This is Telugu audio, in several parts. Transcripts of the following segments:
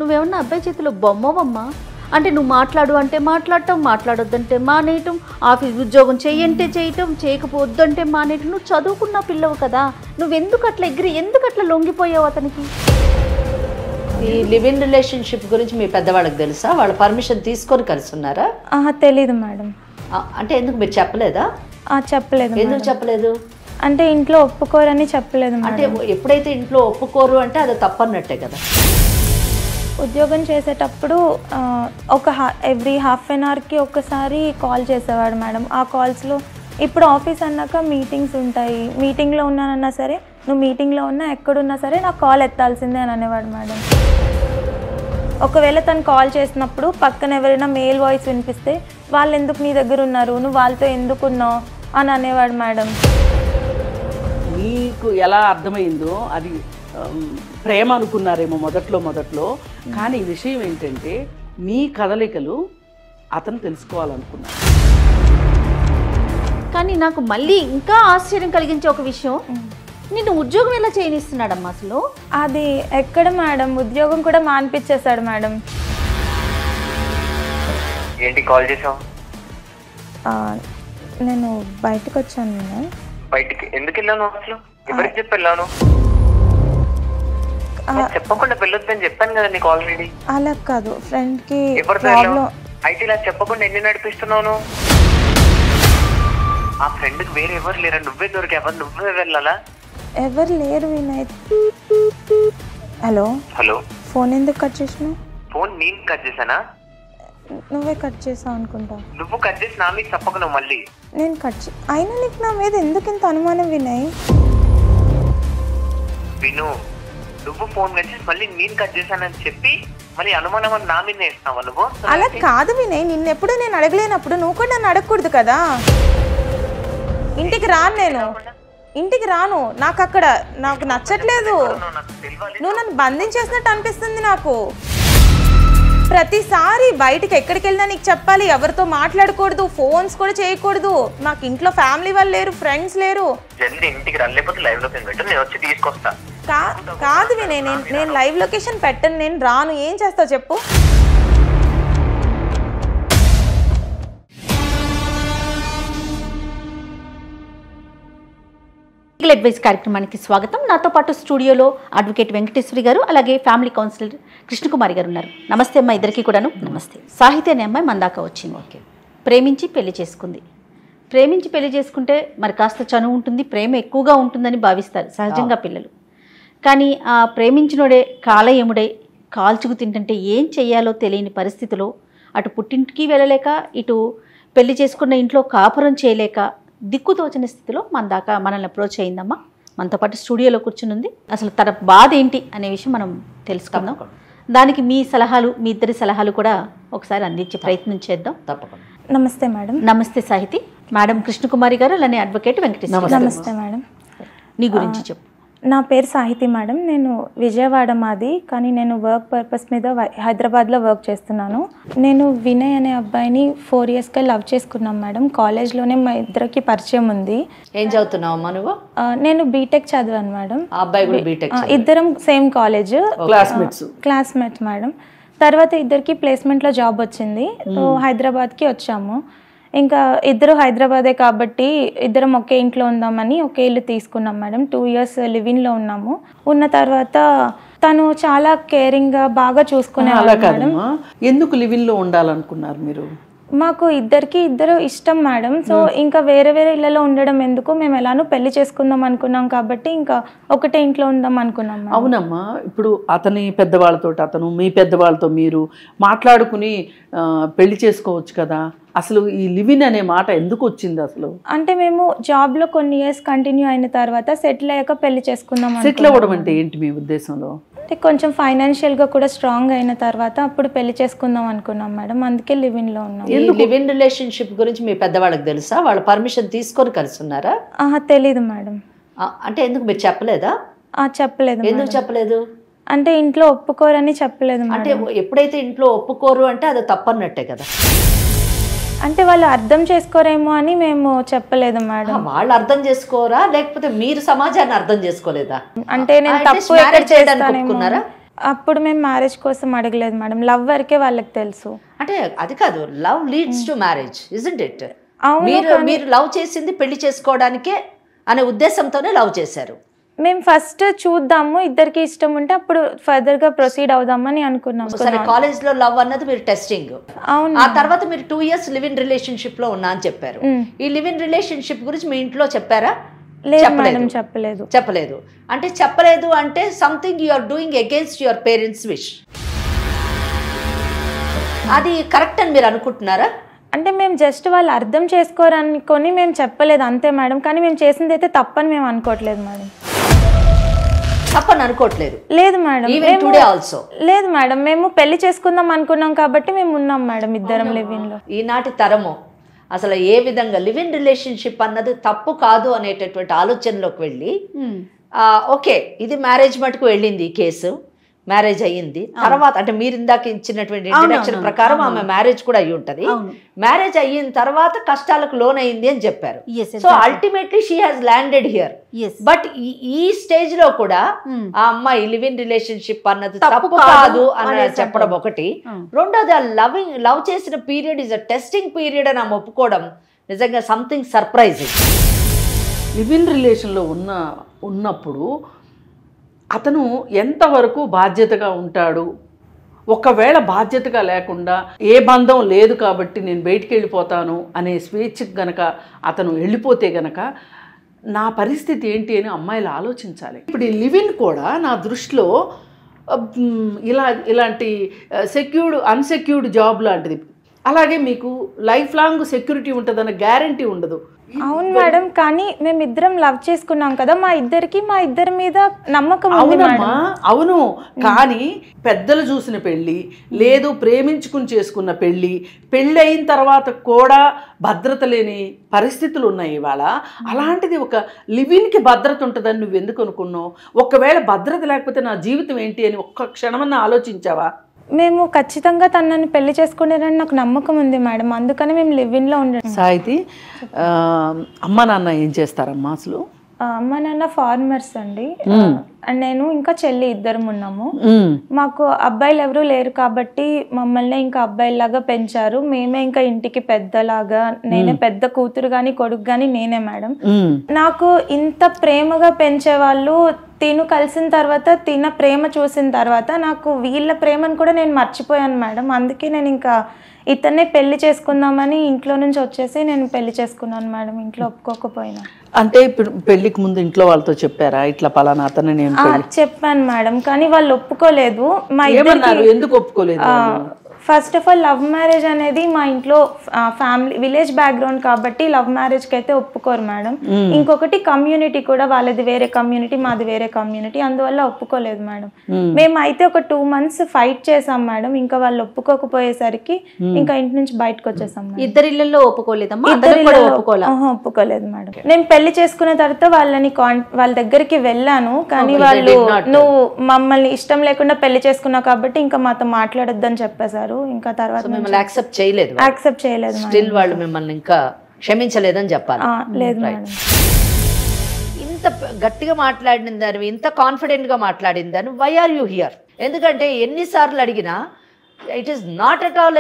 నువ్వేమన్నా అబ్బాయి చేతిలో బొమ్మవమ్మా? అంటే నువ్వు మాట్లాడు అంటే మాట్లాడటం, మాట్లాడొద్దంటే మానేయటం, ఆఫీస్ ఉద్యోగం చెయ్యంటే చేయటం, చేయకపోద్దంటే మానేయటం. నువ్వు చదువుకున్న పిల్లవు కదా, నువ్వెందుకు అట్లా ఎందుకు అట్లా లొంగిపోయావు అతనికి? ఈ లివ్ ఇన్ రిలేషన్షిప్ గురించి మీ పెద్దవాళ్ళకి తెలుసా? వాళ్ళ పర్మిషన్ తీసుకొని కలిసి ఉన్నారా? తెలీదు మేడం. అంటే ఎందుకు మీరు చెప్పలేదా? చెప్పలేదు. ఎందుకు చెప్పలేదు? అంటే ఇంట్లో ఒప్పుకోరని చెప్పలేదు. అంటే ఎప్పుడైతే ఇంట్లో ఒప్పుకోరు అంటే అది తప్పన్నట్టే కదా. ఉద్యోగం చేసేటప్పుడు ఎవ్రీ హాఫ్ అన్ అవర్కి ఒకసారి కాల్ చేసేవాడు మేడం. ఆ కాల్స్లో ఇప్పుడు ఆఫీస్ అన్నాక మీటింగ్స్ ఉంటాయి, మీటింగ్లో ఉన్నానన్నా సరే, నువ్వు మీటింగ్లో ఉన్నా ఎక్కడున్నా సరే నాకు కాల్ ఎత్తాల్సిందే అని అనేవాడు మేడం. ఒకవేళ తను కాల్ చేసినప్పుడు పక్కన ఎవరైనా మేల్ వాయిస్ వినిపిస్తే వాళ్ళు ఎందుకు నీ దగ్గర ఉన్నారు, నువ్వు వాళ్ళతో ఎందుకు ఉన్నావు అని అనేవాడు మేడం. మీకు ఎలా అర్థమైందో అది ప్రేమ అనుకున్నారేమో మొదట్లో, కానీ విషయం ఏంటంటే మీ కదలికలు అతను తెలుసుకోవాలనుకున్నారు. కానీ నాకు మళ్ళీ ఇంకా ఆశ్చర్యం కలిగించే ఒక విషయం, నిన్ను ఉద్యోగం ఎలా చేయనిస్తున్నాడమ్మా అసలు? అది ఎక్కడ మేడం, ఉద్యోగం కూడా మానిపించేశాడు మేడం. ఏంటి కాల్ చేసావు? నేను బయటకు వచ్చాను మేడం. బయటికి ఎందుకు వెళ్ళాను? అసలు ఎవరికి చెప్పి వెళ్ళాను? చెప్పకుండా వెళ్ళొద్దని చెప్పాను కదా నీకు ఆల్రెడీ. అలా కాదు, ఫ్రెండ్ కి అయితే ఇలా చెప్పకుండా ఎన్ని నడిపిస్తున్నావు? ఆ ఫ్రెండ్ కి వేరే ఎవరు లేరా? నువ్వే దొరికావా? నువ్వే వెళ్ళాలా? ఎవరు లేరు వినయ్. హలో హలో, ఫోన్ ఎందుకు కట్ చేసినావు? ఫోన్ నేను కట్ చేశానా? నువ్వే కట్ చేసావు అనుకుంటా. నువ్వు కట్ చేసి నా మీద చెప్పకు మళ్ళీ. నేను అయినా నీకు నా మీద ఎందుకు ఇంత అనుమానం వినయ్? విను, నువ్వు ఫోన్ కట్ చేసి మళ్ళీ నేను కట్ చేశానని చెప్పి మళ్ళీ అనుమానం అని నా మీద వేస్తావా నువ్వు? అలా కాదు వినయ్, నిన్నెప్పుడు నేను అడగలేనప్పుడు నువ్వు కూడా నన్ను అడగకూడదు కదా. ఇంటికి రాను, నేను ఇంటికి రాను. నాకు నచ్చట్లేదు. నువ్వు నన్ను బంధించేసినట్టు అనిపిస్తుంది నాకు. ప్రతిసారి బయటికి ఎక్కడికి వెళ్ళినా నీకు చెప్పాలి, ఎవరితో మాట్లాడకూడదు, ఫోన్స్ కూడా చేయకూడదు. నాకు ఇంట్లో ఫ్యామిలీ వాళ్ళు లేరు, ఫ్రెండ్స్ లేరు. జల్దీ ఇంటికి రాలేకపోతే లైవ్ లొకేషన్ పెట్టు, నేను వచ్చి తీసుకొస్తా. కాదు వినయ్, నేను లైవ్ లొకేషన్ పెట్టను, నేను రాను. ఏం చేస్తావు చెప్పు? లీగల్ అడ్వైస్ కార్యక్రమానికి స్వాగతం. నాతో పాటు స్టూడియోలో అడ్వకేట్ వెంకటేశ్వరి గారు, అలాగే ఫ్యామిలీ కౌన్సిలర్ కృష్ణకుమారి గారు ఉన్నారు. నమస్తే అమ్మ ఇద్దరికి కూడాను. నమస్తే. సాహిత్య అనే అమ్మాయి మన దాకా వచ్చింది. ఓకే, ప్రేమించి పెళ్లి చేసుకుంది. ప్రేమించి పెళ్లి చేసుకుంటే మరి కాస్త చనువు ఉంటుంది, ప్రేమ ఎక్కువగా ఉంటుందని భావిస్తారు సహజంగా పిల్లలు. కానీ ఆ ప్రేమించినోడే కాలయముడై కాల్చుకు తింటుంటే ఏం చెయ్యాలో తెలియని పరిస్థితిలో అటు పుట్టింటికి వెళ్ళలేక, ఇటు పెళ్లి చేసుకున్న ఇంట్లో కాపురం చేయలేక దిక్కుతోచని స్థితిలో మన దాకా మనల్ని అప్రోచ్ అయిందమ్మా. మనతో పాటు స్టూడియోలో కూర్చుని ఉంది. అసలు తన బాధ ఏంటి అనే విషయం మనం తెలుసుకుందాం. దానికి మీ సలహాలు, మీ ఇద్దరి సలహాలు కూడా ఒకసారి అందించే ప్రయత్నం చేద్దాం. తప్పకుండా. నమస్తే మేడం. నమస్తే సాహితి. మేడం కృష్ణకుమారి గారు, అలానే అడ్వకేట్ వెంకటేశ్వర. నమస్తే మేడం. నీ గురించి చెప్పు. నా పేరు సాహితి మేడం. నేను విజయవాడ మాది, కానీ నేను వర్క్ పర్పస్ మీద హైదరాబాద్లో వర్క్ చేస్తున్నాను. నేను వినయ్ అనే అబ్బాయిని 4 yearsగా లవ్ చేసుకున్నాం మేడం. కాలేజ్లోనే మా ఇద్దరికి పరిచయం ఉంది. ఏం చదువుతున్నావు అమ్మా నువ్వు? నేను బీటెక్ చదివాను మేడం. ఆ అబ్బాయి కూడా బీటెక్. ఇద్దరం సేమ్ కాలేజ్, క్లాస్మేట్స్ మేడం. తర్వాత ఇద్దరికి ప్లేస్మెంట్లో జాబ్ వచ్చింది. హైదరాబాద్కి వచ్చాము. ఇంకా ఇద్దరు హైదరాబాదే కాబట్టి ఇద్దరం ఒకే ఇంట్లో ఉందామని ఒకే ఇల్లు తీసుకున్నాం మేడం. 2 years లివిన్లో ఉన్నాము. ఉన్న తర్వాత తను చాలా కేరింగ్గా బాగా చూసుకునేవాడు మేడం. ఎందుకు లివిన్లో ఉండాలనుకున్నారు మీరు? మాకు ఇద్దరు ఇష్టం మేడం. సో ఇంకా వేరే వేరే ఇళ్లలో ఉండడం ఎందుకు, మేము ఎలానో పెళ్లి చేసుకుందాం అనుకున్నాం కాబట్టి ఇంకా ఒకటే ఇంట్లో ఉందాం అనుకున్నాం. అవునమ్మా, ఇప్పుడు అతని పెద్దవాళ్ళతో అతను, మీ పెద్దవాళ్ళతో మీరు మాట్లాడుకుని పెళ్లి చేసుకోవచ్చు కదా. అసలు ఈ లివిన్ అనే మాట ఎందుకు వచ్చింది అసలు? అంటే మేము జాబ్లో కొన్ని ఇయర్స్ కంటిన్యూ అయిన తర్వాత సెటిల్ అయ్యాక పెళ్లి చేసుకుందాం. సెటిల్ అవ్వడం అంటే ఏంటి మీ ఉద్దేశంలో? అంటే కొంచెం ఫైనాన్షియల్గా కూడా స్ట్రాంగ్ అయిన తర్వాత అప్పుడు పెళ్లి చేసుకుందాం అనుకున్నాం మేడం. అందుకే లివిన్లో ఉన్నాం. లివ్ ఇన్ రిలేషన్షిప్ గురించి మీ పెద్దవాళ్ళకి తెలుసా? వాళ్ళ పర్మిషన్ తీసుకొని కలిసి ఉన్నారా? తెలీదు మేడం. అంటే ఎందుకు మీరు చెప్పలేదా? చెప్పలేదు. ఎందుకు చెప్పలేదు? అంటే ఇంట్లో ఒప్పుకోరని చెప్పలేదు. అంటే ఎప్పుడైతే ఇంట్లో ఒప్పుకోరు అంటే అది తప్పన్నట్టే కదా. అంటే వాళ్ళు అర్థం చేసుకోరేమో అని మేము చెప్పలేదు మేడం. వాళ్ళు అర్థం చేసుకోరా, లేకపోతే మీరు సమాజాన్ని అర్థం చేసుకోలేదా? అంటే నేను తప్పు ఎక్కడ చేస్తానేమో. అప్పుడు మేము మ్యారేజ్ కోసం అడగలేదు మేడం, లవ్ వరకే వాళ్ళకి తెలుసు. అంటే అది కాదు, love leads to marriage isn't it? అవును, మీరు లవ్ చేసింది పెళ్లి చేసుకోవడానికే అనే ఉద్దేశంతోనే లవ్ చేశారు. మేము ఫస్ట్ చూద్దాము, ఇద్దరికి ఇష్టం ఉంటే అప్పుడు ఫర్దర్ గా ప్రొసీడ్ అవుదామని అనుకున్నాం. సరే, కాలేజ్ లో లవ్ అన్నది మీరు టెస్టింగ్. అవును. ఆ తర్వాత మీరు 2 years లివ్ ఇన్ రిలేషన్షిప్ లో ఉన్నా అని చెప్పారు. ఈ లివ్ ఇన్ రిలేషన్షిప్ గురించి మీ ఇంట్లో చెప్పారా? లేదు మేడం, చెప్పలేదు. చెప్పలేదు అంటే చెప్పలేదు అంటే something you are doing against your parents wish. అది కరెక్ట్ అని మీరు అనుకుంటున్నారా? అంటే మేము జస్ట్ వాళ్ళు అర్థం చేసుకోరనుకొని మేము చెప్పలేదు అంతే మేడం, కానీ మేము చేసింది అయితే తప్పని మేము అనుకోవట్లేదు మేడం. తప్పని అనుకోవట్లేదు? లేదు మేడం. లేదు మేడం, మేము పెళ్లి చేసుకుందాం అనుకున్నాం కాబట్టి మేము ఉన్నాం మేడం ఇద్దరం లివ్ ఇన్ లో. ఈనాటి తరము అసలు ఏ విధంగా లివ్ ఇన్ రిలేషన్షిప్ అన్నది తప్పు కాదు అనేటటువంటి ఆలోచనలోకి వెళ్ళి ఓకే ఇది మ్యారేజ్ మటుకు వెళ్ళింది ఈ కేసు, మ్యారేజ్ అయ్యింది. తర్వాత అంటే మీరు ఇందాక ఇచ్చినటువంటి ఇంట్రడక్షన్ ప్రకారం ఆమె మ్యారేజ్ కూడా అయ్యి ఉంటది. మ్యారేజ్ అయిన తర్వాత కష్టాలకు లోన్ అయింది అని చెప్పారు. So ultimately she has landed here. But ఈ స్టేజ్ లో కూడా ఆ అమ్మాయి లివ్ ఇన్ రిలేషన్షిప్ అన్నది తప్పు కాదు అని చెప్పడం ఒకటి. రెండోది ఆ లవ్ చేసిన period is a testing period అని ఆమె ఒప్పుకోవడం నిజంగా సంథింగ్ సర్ప్రైజింగ్. లివ్ ఇన్ రిలేషన్లో ఉన్నప్పుడు అతను ఎంతవరకు బాధ్యతగా ఉంటాడు? ఒకవేళ బాధ్యతగా లేకుండా ఏ బంధం లేదు కాబట్టి నేను బయటికి వెళ్ళిపోతాను అనే స్వేచ్ఛకు గనక అతను వెళ్ళిపోతే గనక నా పరిస్థితి ఏంటి అని అమ్మాయిలు ఆలోచించాలి. ఇప్పుడు ఈ లివ్ ఇన్ కూడా నా దృష్టిలో ఇలాంటి అన్సెక్యూర్డ్ జాబ్ లాంటిది. అలాగే మీకు లైఫ్ లాంగ్ సెక్యూరిటీ ఉంటుందన్న గ్యారంటీ ఉండదు. అవును మేడం, కానీ మేమిద్దరం లవ్ చేసుకున్నాం కదా, మా ఇద్దరి మీద నమ్మకం ఉంది మేడం. అవును, కానీ పెద్దలు చూసిన పెళ్ళి లేదు, ప్రేమించుకుని చేసుకున్న పెళ్ళి అయిన తర్వాత కూడా భద్రత లేని పరిస్థితులు ఉన్నాయి ఇవాళ. అలాంటిది ఒక లివిన్కి భద్రత ఉంటుందని నువ్వు ఎందుకు అనుకున్నావు? ఒకవేళ భద్రత లేకపోతే నా జీవితం ఏంటి అని ఒక్క క్షణమన్నా ఆలోచించావా? మేము ఖచ్చితంగా తనని పెళ్లి చేసుకునేదని నాకు నమ్మకం ఉంది మేడం, అందుకని మేము లివ్ ఇన్ లో ఉండండి. సాయితి, అమ్మ నాన్న ఏం చేస్తారమ్మా అసలు? అమ్మ నాన్న ఫార్మర్స్ అండి, నేను ఇంకా చెల్లి ఇద్దరం ఉన్నాము. మాకు అబ్బాయిలు ఎవరు లేరు కాబట్టి మమ్మల్ని ఇంకా అబ్బాయిలాగా పెంచారు. మేమే ఇంకా ఇంటికి పెద్దలాగా, నేనే పెద్ద కూతురు గాని కొడుకు గాని నేనే మేడం. నాకు ఇంత ప్రేమగా పెంచే వాళ్ళు తిను కలిసిన తర్వాత, తిన ప్రేమ చూసిన తర్వాత నాకు వీళ్ళ ప్రేమను కూడా నేను మర్చిపోయాను మేడం. అందుకే నేను ఇంకా ఇతన్నే పెళ్లి చేసుకుందామని ఇంట్లో నుంచి వచ్చేసి నేను పెళ్లి చేసుకున్నాను మేడం, ఇంట్లో ఒప్పుకోకపోయినా. అంటే ఇప్పుడు పెళ్లికి ముందు ఇంట్లో వాళ్ళతో చెప్పారా ఇట్లా పలానా అతను? నేను చెప్పాను మేడం, కానీ వాళ్ళు ఒప్పుకోలేదు. మా ఎందుకు ఒప్పుకోలేదు? First of all love marriage అనేది మా ఇంట్లో ఫ్యామిలీ విలేజ్ బ్యాక్గ్రౌండ్ కాబట్టి లవ్ మ్యారేజ్కి అయితే ఒప్పుకోరు మేడం. ఇంకొకటి కమ్యూనిటీ కూడా, వాళ్ళది వేరే కమ్యూనిటీ మాది వేరే కమ్యూనిటీ, అందువల్ల ఒప్పుకోలేదు మేడం. మేము అయితే ఒక 2 months ఫైట్ చేసాం మేడం, ఇంకా వాళ్ళు ఒప్పుకోకపోయేసరికి ఇంకా ఇంటి నుంచి బయటకు వచ్చేసాం. ఇద్దరి ఇళ్లలో ఒప్పుకోలేదమ్మా? ఒప్పుకోలేదు మేడం. నేను పెళ్లి చేసుకున్న తర్వాత వాళ్ళ దగ్గరికి వెళ్ళాను, కానీ వాళ్ళు నువ్వు మమ్మల్ని ఇష్టం లేకుండా పెళ్లి చేసుకున్నావు కాబట్టి ఇంకా మాతో మాట్లాడొద్దని చెప్పేశారు. ఇంకా తర్వాత మిమ్మల్ని యాక్సెప్ట్ చేయలేదు. స్టిల్ వాళ్ళు మిమ్మల్ని ఇంకా క్షమించలేదని చెప్పాలి. లేదు మేడం. ఇంత గట్టిగా మాట్లాడిన దాన్ని, ఇంత కాన్ఫిడెంట్ గా మాట్లాడిన దాన్ని, వై ఆర్ యూ హియర్? ఎందుకంటే ఎన్నిసార్లు అడిగినా it is not at all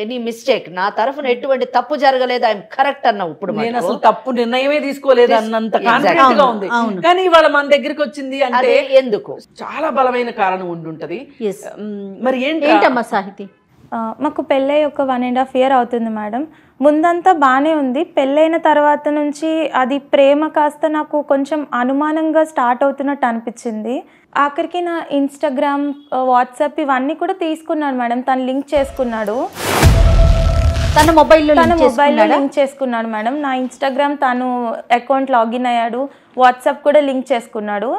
any mistake, నా తరఫున ఎటువంటి తప్పు జరగలేదు, ఐఎమ్ కరెక్ట్ అన్నావు. ఇప్పుడు నేను అసలు తప్పు నిర్ణయమే తీసుకోలేదు అన్నంత కాన్ఫిడెంట్ గా ఉంది. కానీ ఇవాళ మన దగ్గరికి వచ్చింది అంటే ఎందుకు? చాలా బలమైన కారణం ఉండుంటది. మరి ఏంటమ్మా సాహితి? మాకు పెళ్ళై ఒక 1.5 year అవుతుంది మేడం. ముందంతా బాగానే ఉంది, పెళ్ళైన తర్వాత నుంచి అది ప్రేమ కాస్త నాకు కొంచెం అనుమానంగా స్టార్ట్ అవుతున్నట్టు అనిపించింది. ఆఖరికి నా ఇన్స్టాగ్రామ్, వాట్సాప్ ఇవన్నీ కూడా తీసుకున్నాడు మేడం, తను లింక్ చేసుకున్నాడు. తన మొబైల్లో లింక్ చేసుకున్నాడు మేడం. నా ఇన్స్టాగ్రామ్ తను అకౌంట్ లాగిన్ అయ్యాడు, వాట్సాప్ కూడా లింక్ చేసుకున్నాడు.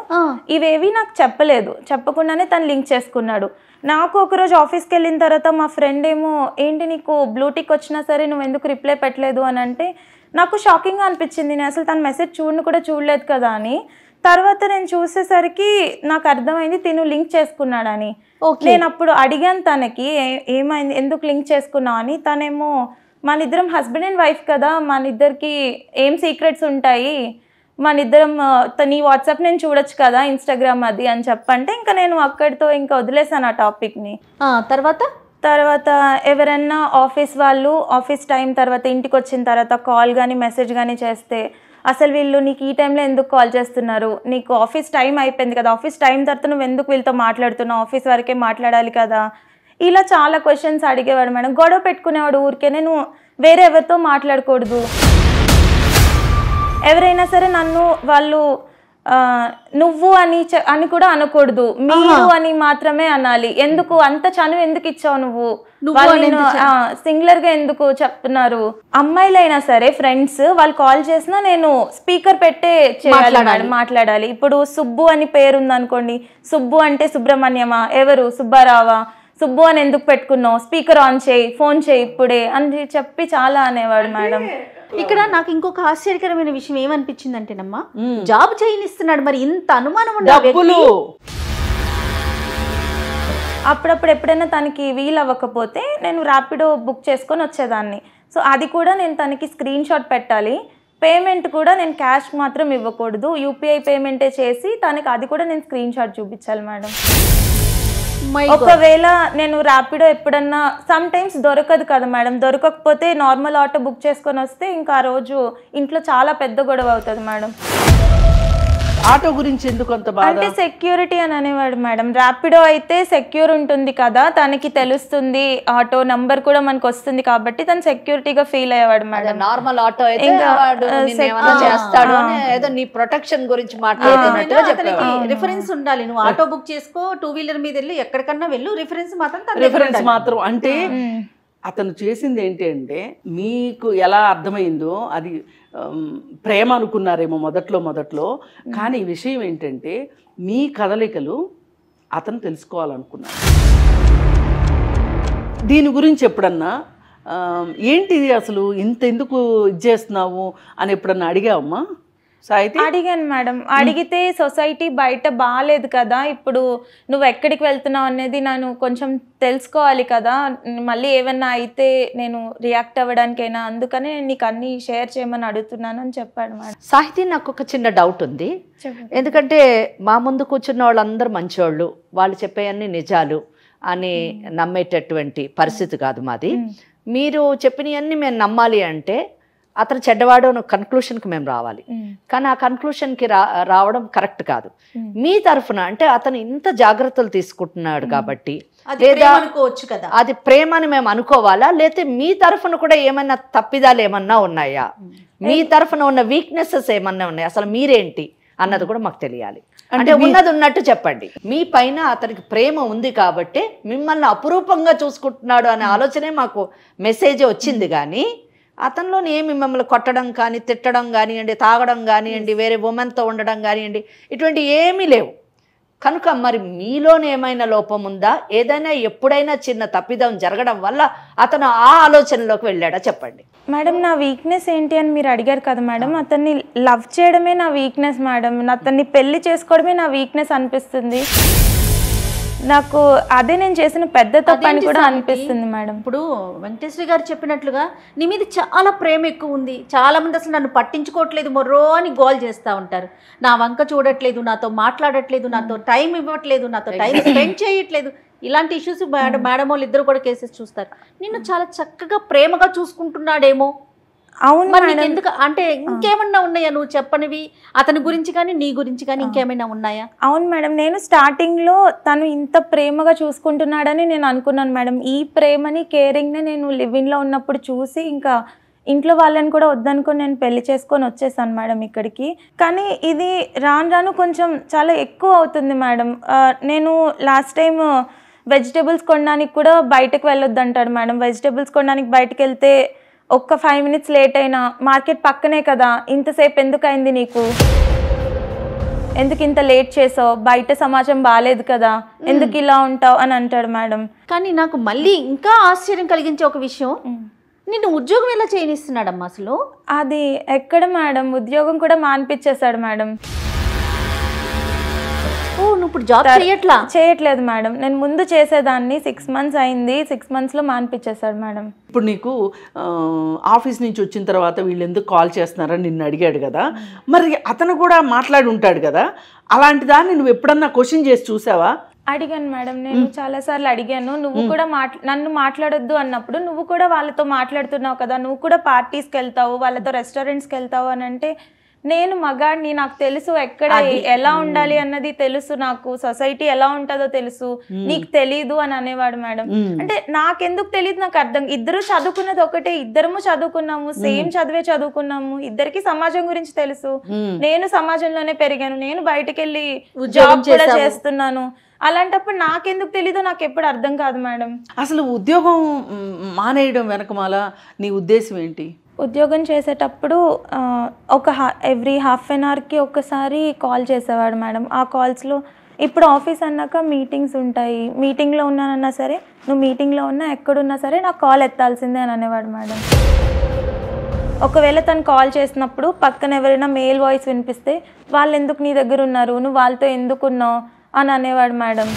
ఇవేవి నాకు చెప్పలేదు, చెప్పకుండానే తను లింక్ చేసుకున్నాడు. నాకు ఒకరోజు ఆఫీస్కి వెళ్ళిన తర్వాత మా ఫ్రెండ్ ఏమో, ఏంటి నీకు బ్లూటిక్ వచ్చినా సరే నువ్వు ఎందుకు రిప్లై పెట్టలేదు అని అంటే నాకు షాకింగ్గా అనిపించింది. నేను అసలు తన మెసేజ్ కూడా చూడలేదు కదా అని. తర్వాత నేను చూసేసరికి నాకు అర్థమైంది తిను లింక్ చేసుకున్నాడని. నేను అప్పుడు అడిగాను తనకి ఏమైంది, ఎందుకు లింక్ చేసుకున్నావు అని. తనేమో మన ఇద్దరం హస్బెండ్ అండ్ వైఫ్ కదా, మన ఇద్దరికి ఏం సీక్రెట్స్ ఉంటాయి, మనిద్దరం నీ వాట్సాప్ నేను చూడొచ్చు కదా, ఇన్స్టాగ్రామ్ అది అని చెప్పంటే ఇంకా నేను అక్కడితో ఇంకా వదిలేసాను ఆ టాపిక్ని. తర్వాత ఎవరైనా ఆఫీస్ వాళ్ళు ఆఫీస్ టైం తర్వాత ఇంటికి వచ్చిన తర్వాత కాల్ కానీ మెసేజ్ కానీ చేస్తే అసలు వీళ్ళు నీకు ఈ టైంలో ఎందుకు కాల్ చేస్తున్నారు, నీకు ఆఫీస్ టైం అయిపోయింది కదా, ఆఫీస్ టైం తర్వాత నువ్వు ఎందుకు వీళ్ళతో మాట్లాడుతున్నావు, ఆఫీస్ వరకే మాట్లాడాలి కదా, ఇలా చాలా క్వశ్చన్స్ అడిగేవాడు మేడం. గొడవ పెట్టుకునేవాడు ఊరికే, నేను వేరే ఎవరితో మాట్లాడకూడదు. ఎవరైనా సరే నన్ను వాళ్ళు నువ్వు అని కూడా అనకూడదు, మీరు అని మాత్రమే అనాలి. ఎందుకు అంత చనువు ఎందుకు ఇచ్చావు నువ్వు, సింగులర్ గా ఎందుకు చెప్తున్నారు? అమ్మాయిలైనా సరే ఫ్రెండ్స్ వాళ్ళు కాల్ చేసినా నేను స్పీకర్ పెట్టే మాట్లాడాలి. ఇప్పుడు సుబ్బు అని పేరు ఉంది అనుకోండి, సుబ్బు అంటే సుబ్రహ్మణ్యమా, ఎవరు సుబ్బారావా, సుబ్బు అని ఎందుకు పెట్టుకున్నావు, స్పీకర్ ఆన్ చేయి, ఫోన్ చేయి ఇప్పుడే అని చెప్పి చాలా అనేవాడు మేడం. ఇక్కడ నాకు ఇంకొక ఆశ్చర్యకరమైన విషయం ఏమనిపించిందంటేనమ్మా, జాబ్ చేయనిస్తున్నాడు, మరి ఇంత అనుమానం డబ్బులు. అప్పుడప్పుడు ఎప్పుడైనా తనకి వీలు అవ్వకపోతే నేను ర్యాపిడో బుక్ చేసుకొని వచ్చేదాన్ని. సో అది కూడా నేను తనకి స్క్రీన్ షాట్ పెట్టాలి, పేమెంట్ కూడా నేను క్యాష్ మాత్రం ఇవ్వకూడదు, యూపీఐ పేమెంటే చేసి తనకి అది కూడా నేను స్క్రీన్ షాట్ చూపించాలి మేడం. ఒకవేళ నేను ర్యాపిడో ఎప్పుడన్నా సమ్ టైమ్స్ దొరకదు కదా మేడం, దొరకకపోతే నార్మల్ ఆటో బుక్ చేసుకొని వస్తే ఇంకా ఆ రోజు ఇంట్లో చాలా పెద్ద గొడవ అవుతుంది మేడం. ఆటో గురించి ఎందుకు అంత బాధ అంటే సెక్యూరిటీ అని అనేవాడు మేడం. ర్యాపిడో అయితే సెక్యూర్ ఉంటుంది కదా, తనకి తెలుస్తుంది, ఆటో నంబర్ కూడా మనకు వస్తుంది కాబట్టి తను సెక్యూరిటీగా ఫీల్ అయ్యేవాడు మేడం. నార్మల్ ఆటో అయితే చేస్తాడు ఏదో నీ ప్రొటెక్షన్ గురించి మాట్లాడుతున్నట్టుగా చెప్పాడు. రిఫరెన్స్ ఉండాలి, నువ్వు ఆటో బుక్ చేసుకో, 2 వీలర్ మీద వెళ్ళి ఎక్కడికన్నా వెళ్ళు, రిఫరెన్స్ మాత్రం అంటే అతను చేసింది ఏంటి అంటే, మీకు ఎలా అర్థమైందో అది ప్రేమ అనుకున్నారేమో మొదట్లో, కానీ విషయం ఏంటంటే మీ కదలికలు అతను తెలుసుకోవాలనుకున్నారు. దీని గురించి ఎప్పుడన్నా ఏంటిది అసలు ఇంత ఎందుకు ఇది చేస్తున్నావు అని ఎప్పుడన్నా అడిగావమ్మా సాహితి? అడిగాను మేడం. అడిగితే సొసైటీ బయట బాగాలేదు కదా, ఇప్పుడు నువ్వు ఎక్కడికి వెళ్తున్నావు అనేది నేను కొంచెం తెలుసుకోవాలి కదా, మళ్ళీ ఏమన్నా అయితే నేను రియాక్ట్ అవ్వడానికైనా, అందుకని నేను నీకు అన్ని షేర్ చేయమని అడుగుతున్నాను అని చెప్పాడు మేడం. సాహితి, నాకు ఒక చిన్న డౌట్ ఉంది. ఎందుకంటే మా ముందు కూర్చున్న వాళ్ళందరూ మంచివాళ్ళు, వాళ్ళు చెప్పేవన్నీ నిజాలు అని నమ్మేటటువంటి పరిస్థితి కాదు మాది. మీరు చెప్పినవన్నీ మేము నమ్మాలి అంటే అతను చెడ్డవాడు అనే కన్క్లూషన్కి మేము రావాలి, కానీ ఆ కన్క్లూషన్కి రావడం కరెక్ట్ కాదు. మీ తరఫున అంటే అతను ఇంత జాగ్రత్తలు తీసుకుంటున్నాడు కాబట్టి అది ప్రేమ అని మేము అనుకోవాలా, లేకపోతే మీ తరఫున కూడా ఏమైనా తప్పిదాలు ఏమన్నా ఉన్నాయా, మీ తరఫున ఉన్న వీక్నెసెస్ ఏమన్నా ఉన్నాయా, అసలు మీరేంటి అన్నది కూడా మాకు తెలియాలి. అంటే ఉన్నది ఉన్నట్టు చెప్పండి. మీ పైన అతనికి ప్రేమ ఉంది కాబట్టి మిమ్మల్ని అపురూపంగా చూసుకుంటున్నాడు అనే ఆలోచనే మాకు మెసేజ్ వచ్చింది, కానీ అతనిలో ఏమి మిమ్మల్ని కొట్టడం కానీ, తిట్టడం కానివ్వండి, తాగడం కానివ్వండి, వేరే ఉమెన్తో ఉండడం కానివ్వండి, ఇటువంటి ఏమీ లేవు. కనుక మరి మీలోనే ఏమైనా లోపం ఉందా, ఏదైనా ఎప్పుడైనా చిన్న తప్పిదం జరగడం వల్ల అతను ఆ ఆలోచనలోకి వెళ్ళాడా చెప్పండి మేడం. నా వీక్నెస్ ఏంటి అని మీరు అడిగారు కదా మేడం, అతన్ని లవ్ చేయడమే నా వీక్నెస్ మేడం, అతన్ని పెళ్లి చేసుకోవడమే నా వీక్నెస్ అనిపిస్తుంది నాకు. అదే నేను చేసిన పెద్ద తప్పు అని కూడా అనిపిస్తుంది మేడం. ఇప్పుడు వెంకటేశ్వరి గారు చెప్పినట్లుగా నీ మీద చాలా ప్రేమ ఎక్కువ ఉంది, చాలా మంది అసలు నన్ను పట్టించుకోవట్లేదు, మొర్రో అని గోల్ చేస్తూ ఉంటారు, నా వంక చూడట్లేదు, నాతో మాట్లాడట్లేదు, నాతో టైం ఇవ్వట్లేదు, నాతో టైం స్పెండ్ చేయట్లేదు, ఇలాంటి ఇష్యూస్ మేడం వాళ్ళు ఇద్దరు కూడా కేసెస్ చూస్తారు. నిన్ను చాలా చక్కగా ప్రేమగా చూసుకుంటున్నాడేమో. అవును మరి ఎందుకు అంటే ఇంకేమన్నా ఉన్నాయా నువ్వు చెప్పనివి అతని గురించి కానీ నీ గురించి కానీ ఇంకేమైనా ఉన్నాయా? అవును మేడం, నేను స్టార్టింగ్లో తను ఇంత ప్రేమగా చూసుకుంటున్నాడని నేను అనుకున్నాను మేడం. ఈ ప్రేమని కేరింగ్ని నేను లివింగ్లో ఉన్నప్పుడు చూసి ఇంకా ఇంట్లో వాళ్ళని కూడా వద్దనుకొని నేను పెళ్లి చేసుకొని వచ్చేసాను మేడం ఇక్కడికి. కానీ ఇది రాను కొంచెం చాలా ఎక్కువ అవుతుంది మేడం. నేను లాస్ట్ టైం వెజిటేబుల్స్ కొనడానికి కూడా బయటకు వెళ్ళొద్దు అంటాడు మేడం. వెజిటేబుల్స్ కొనడానికి బయటకు వెళ్తే ఒక్క 5 minutes లేట్ అయినా, మార్కెట్ పక్కనే కదా, ఇంతసేపు ఎందుకు అయింది నీకు, ఎందుకు ఇంత లేట్ చేసావు, బయట సమాజం బాగాలేదు కదా, ఎందుకు ఇలా ఉంటావు అని అంటాడు మేడం. కానీ నాకు మళ్ళీ ఇంకా ఆశ్చర్యం కలిగించే ఒక విషయం, నిన్ను ఉద్యోగం ఎలా చేయనిస్తున్నాడమ్మా అసలు? అది ఎక్కడ మేడం, ఉద్యోగం కూడా మానిపించేశాడు మేడం. ఓ నువ్వు ఇప్పుడు జాబ్ చేయట్లా? చేయట్లేదు మేడం. నేను ముందు చేసేదాన్ని, 6 months అయింది, 6 monthsలో మానిపించేశాడు మేడం. ఇప్పుడు నీకు ఆఫీస్ నుంచి వచ్చిన తర్వాత వీళ్ళు ఎందుకు కాల్ చేస్తున్నారని నిన్ను అడిగాడు కదా, మరి అతను కూడా మాట్లాడి ఉంటాడు కదా, అలాంటి దాన్ని నువ్వు ఎప్పుడన్నా క్వశ్చన్ చేసి చూసావా? అడిగాను మేడం, నేను చాలాసార్లు అడిగాను. నువ్వు కూడా నన్ను మాట్లాడొద్దు అన్నప్పుడు నువ్వు కూడా వాళ్ళతో మాట్లాడుతున్నావు కదా, నువ్వు కూడా పార్టీస్కి వెళ్తావు, వాళ్ళతో రెస్టారెంట్స్కి వెళ్తావు అని అంటే, నేను మగాడిని, నాకు తెలుసు ఎక్కడ ఎలా ఉండాలి అన్నది తెలుసు, నాకు సొసైటీ ఎలా ఉంటుందో తెలుసు, నీకు తెలీదు అని అనేవాడు మేడం. అంటే నాకెందుకు తెలియదు, నాకు అర్థం. ఇద్దరు చదువుకున్నది ఒకటే, ఇద్దరము చదువుకున్నాము, సేమ్ చదివే చదువుకున్నాము, ఇద్దరికి సమాజం గురించి తెలుసు. నేను సమాజంలోనే పెరిగాను, నేను బయటకు వెళ్ళి జాబ్ కూడా చేస్తున్నాను. అలాంటప్పుడు నాకెందుకు తెలీదో నాకు ఎప్పుడు అర్థం కాదు మేడం. అసలు ఉద్యోగం మానేయడం వెనకమాల నీ ఉద్దేశం ఏంటి? ఉద్యోగం చేసేటప్పుడు ఎవ్రీ హాఫ్ అన్ అవర్కి ఒకసారి కాల్ చేసేవాడు మేడం. ఆ కాల్స్లో ఇప్పుడు ఆఫీస్ అన్నాక మీటింగ్స్ ఉంటాయి, మీటింగ్లో ఉన్నానన్నా సరే, నువ్వు మీటింగ్లో ఉన్నా ఎక్కడున్నా సరే నాకు కాల్ ఎత్తాల్సిందే అని అనేవాడు మేడం. ఒకవేళ తను కాల్ చేసినప్పుడు పక్కన ఎవరైనా మేల్ వాయిస్ వినిపిస్తే, వాళ్ళు ఎందుకు నీ దగ్గర ఉన్నారు, నువ్వు వాళ్ళతో ఎందుకున్నావు అని అనేవాడు మేడం.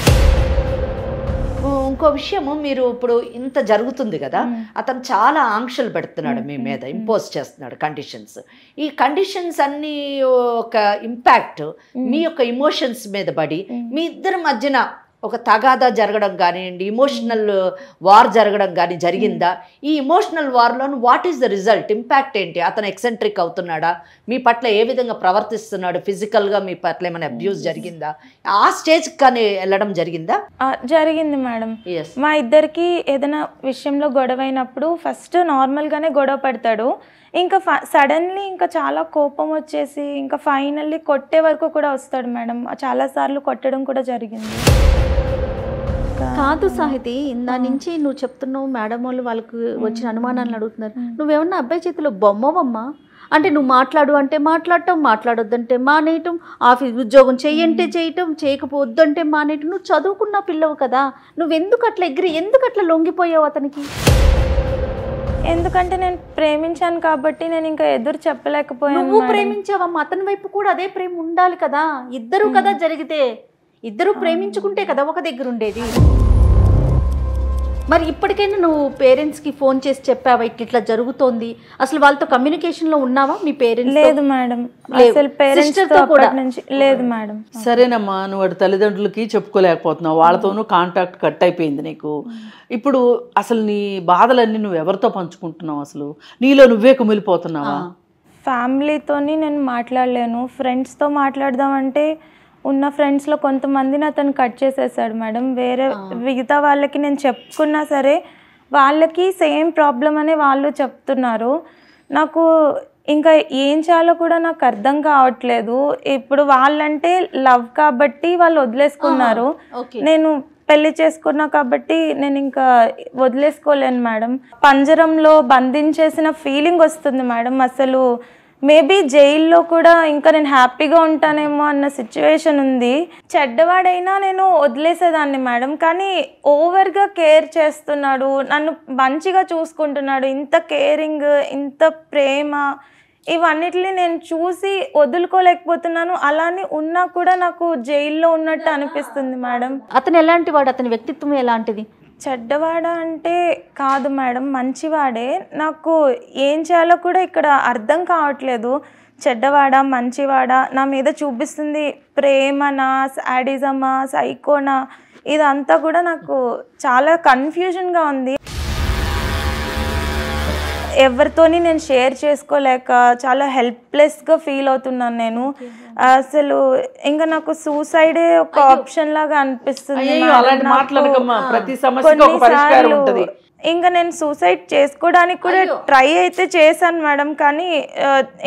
ఇంకో విషయము, మీరు ఇప్పుడు ఇంత జరుగుతుంది కదా, అతను చాలా ఆంక్షలు పెడుతున్నాడు మీ మీద, ఇంపోజ్ చేస్తున్నాడు కండిషన్స్. ఈ కండిషన్స్ అన్ని ఒక ఇంపాక్ట్ మీ యొక్క ఇమోషన్స్ మీద పడి మీ ఇద్దరి మధ్యన ఒక తగాదా జరగడం కానివ్వండి, ఇమోషనల్ వార్ జరగడం కానీ జరిగిందా? ఈ ఇమోషనల్ వార్లోను what is the result, impact ఏంటి? అతను ఎక్సెంట్రిక్ అవుతున్నాడా, మీ పట్ల ఏ విధంగా ప్రవర్తిస్తున్నాడు, ఫిజికల్గా మీ పట్ల ఏమైనా అబ్యూస్ జరిగిందా, ఆ స్టేజ్కి కానీ వెళ్ళడం జరిగిందా? జరిగింది మేడం. మా ఇద్దరికి ఏదైనా విషయంలో గొడవ అయినప్పుడు ఫస్ట్ నార్మల్గానే గొడవ పడతాడు, ఇంకా సడన్లీ ఇంకా చాలా కోపం వచ్చేసి ఇంకా ఫైనల్లీ కొట్టే వరకు కూడా వస్తాడు మేడం. చాలాసార్లు కొట్టడం కూడా జరిగింది. కాదు సాహితి, ఇందా నుంచి నువ్వు చెప్తున్నావు మేడం వాళ్ళు వాళ్ళకు వచ్చిన అనుమానాలను అడుగుతున్నారు. నువ్వేమన్నా అబ్బాయి చేతిలో బొమ్మవమ్మా? అంటే నువ్వు మాట్లాడు అంటే మాట్లాడటం, మాట్లాడొద్దంటే మానేయటం, ఆఫీస్ ఉద్యోగం చెయ్యంటే చేయటం, చేయకపోద్దంటే మానేయటం. నువ్వు చదువుకున్న పిల్లవు కదా, నువ్వెందుకు అట్లా ఎందుకు అట్లా లొంగిపోయావు అతనికి? ఎందుకంటే నేను ప్రేమించాను కాబట్టి నేను ఇంకా ఎదురు చెప్పలేకపోయాను. నువ్వు ప్రేమించావమ్మా, అతని వైపు కూడా అదే ప్రేమ ఉండాలి కదా. ఇద్దరు కదా జరిగితే, ఇద్దరు ప్రేమించుకుంటే కదా ఒక దగ్గర ఉండేది. మరి ఇప్పటికైనా నువ్వు పేరెంట్స్కి ఫోన్ చేసి చెప్పావా ఇట్లా జరుగుతోంది? అసలు వాళ్ళతో కమ్యూనికేషన్లో ఉన్నావా మీ పేరెంట్స్? లేదు మేడం, అసలు పేరెంట్స్తో కూడా లేదు మేడం. సరేనమ్మా, నువ్వు వాడి తల్లిదండ్రులకి చెప్పుకోలేకపోతున్నావు, వాళ్ళతోనూ కాంటాక్ట్ కట్ అయిపోయింది నీకు. ఇప్పుడు అసలు నీ బాధలన్నీ నువ్వు ఎవరితో పంచుకుంటున్నావు? అసలు నీలో నువ్వే కుమిలిపోతున్నావా? ఫ్యామిలీతోని నేను మాట్లాడలేను, ఫ్రెండ్స్తో మాట్లాడదామంటే ఉన్న ఫ్రెండ్స్లో కొంతమందిని అతను కట్ చేసేసాడు మేడం. వేరే మిగతా వాళ్ళకి నేను చెప్పుకున్నా సరే వాళ్ళకి సేమ్ ప్రాబ్లం అనే వాళ్ళు చెప్తున్నారు. నాకు ఇంకా ఏం చేయాలో కూడా నాకు అర్థం కావట్లేదు. ఇప్పుడు వాళ్ళంటే లవ్ కాబట్టి వాళ్ళు వదిలేసుకున్నారు, నేను పెళ్లి చేసుకున్నా కాబట్టి నేను ఇంకా వదిలేసుకోలేను మేడం. పంజరంలో బంధించేసిన ఫీలింగ్ వస్తుంది మేడం. అసలు మేబీ జైల్లో కూడా ఇంకా నేను హ్యాపీగా ఉంటానేమో అన్న సిచ్యువేషన్ ఉంది. చెడ్డవాడైనా నేను వదిలేసేదాన్ని మేడం, కానీ ఓవర్గా కేర్ చేస్తున్నాడు, నన్ను మంచిగా చూసుకుంటున్నాడు. ఇంత కేరింగ్, ఇంత ప్రేమ, ఇవన్నిటిని నేను చూసి వదులుకోలేకపోతున్నాను. అలానే ఉన్నా కూడా నాకు జైల్లో ఉన్నట్టు అనిపిస్తుంది మేడం. అతను ఎలాంటి వాడు? అతని వ్యక్తిత్వం ఎలాంటిది? చెడ్డవాడా అంటే కాదు మేడం, మంచివాడే. నాకు ఏం చేయాలో కూడా ఇక్కడ అర్థం కావట్లేదు. చెడ్డవాడా మంచివాడా, నా మీద చూపిస్తుంది ప్రేమనా, సాడిజమా, సైకోనా, ఇదంతా కూడా నాకు చాలా కన్ఫ్యూజన్గా ఉంది. ఎవరితోని నేను షేర్ చేసుకోలేక చాలా హెల్ప్లెస్గా ఫీల్ అవుతున్నాను నేను. అసలు ఇంకా నాకు సూసైడే ఒక ఆప్షన్ లాగా అనిపిస్తుంది. కొన్నిసార్లు ఇంకా నేను సూసైడ్ చేసుకోవడానికి కూడా ట్రై అయితే చేశాను మేడం, కానీ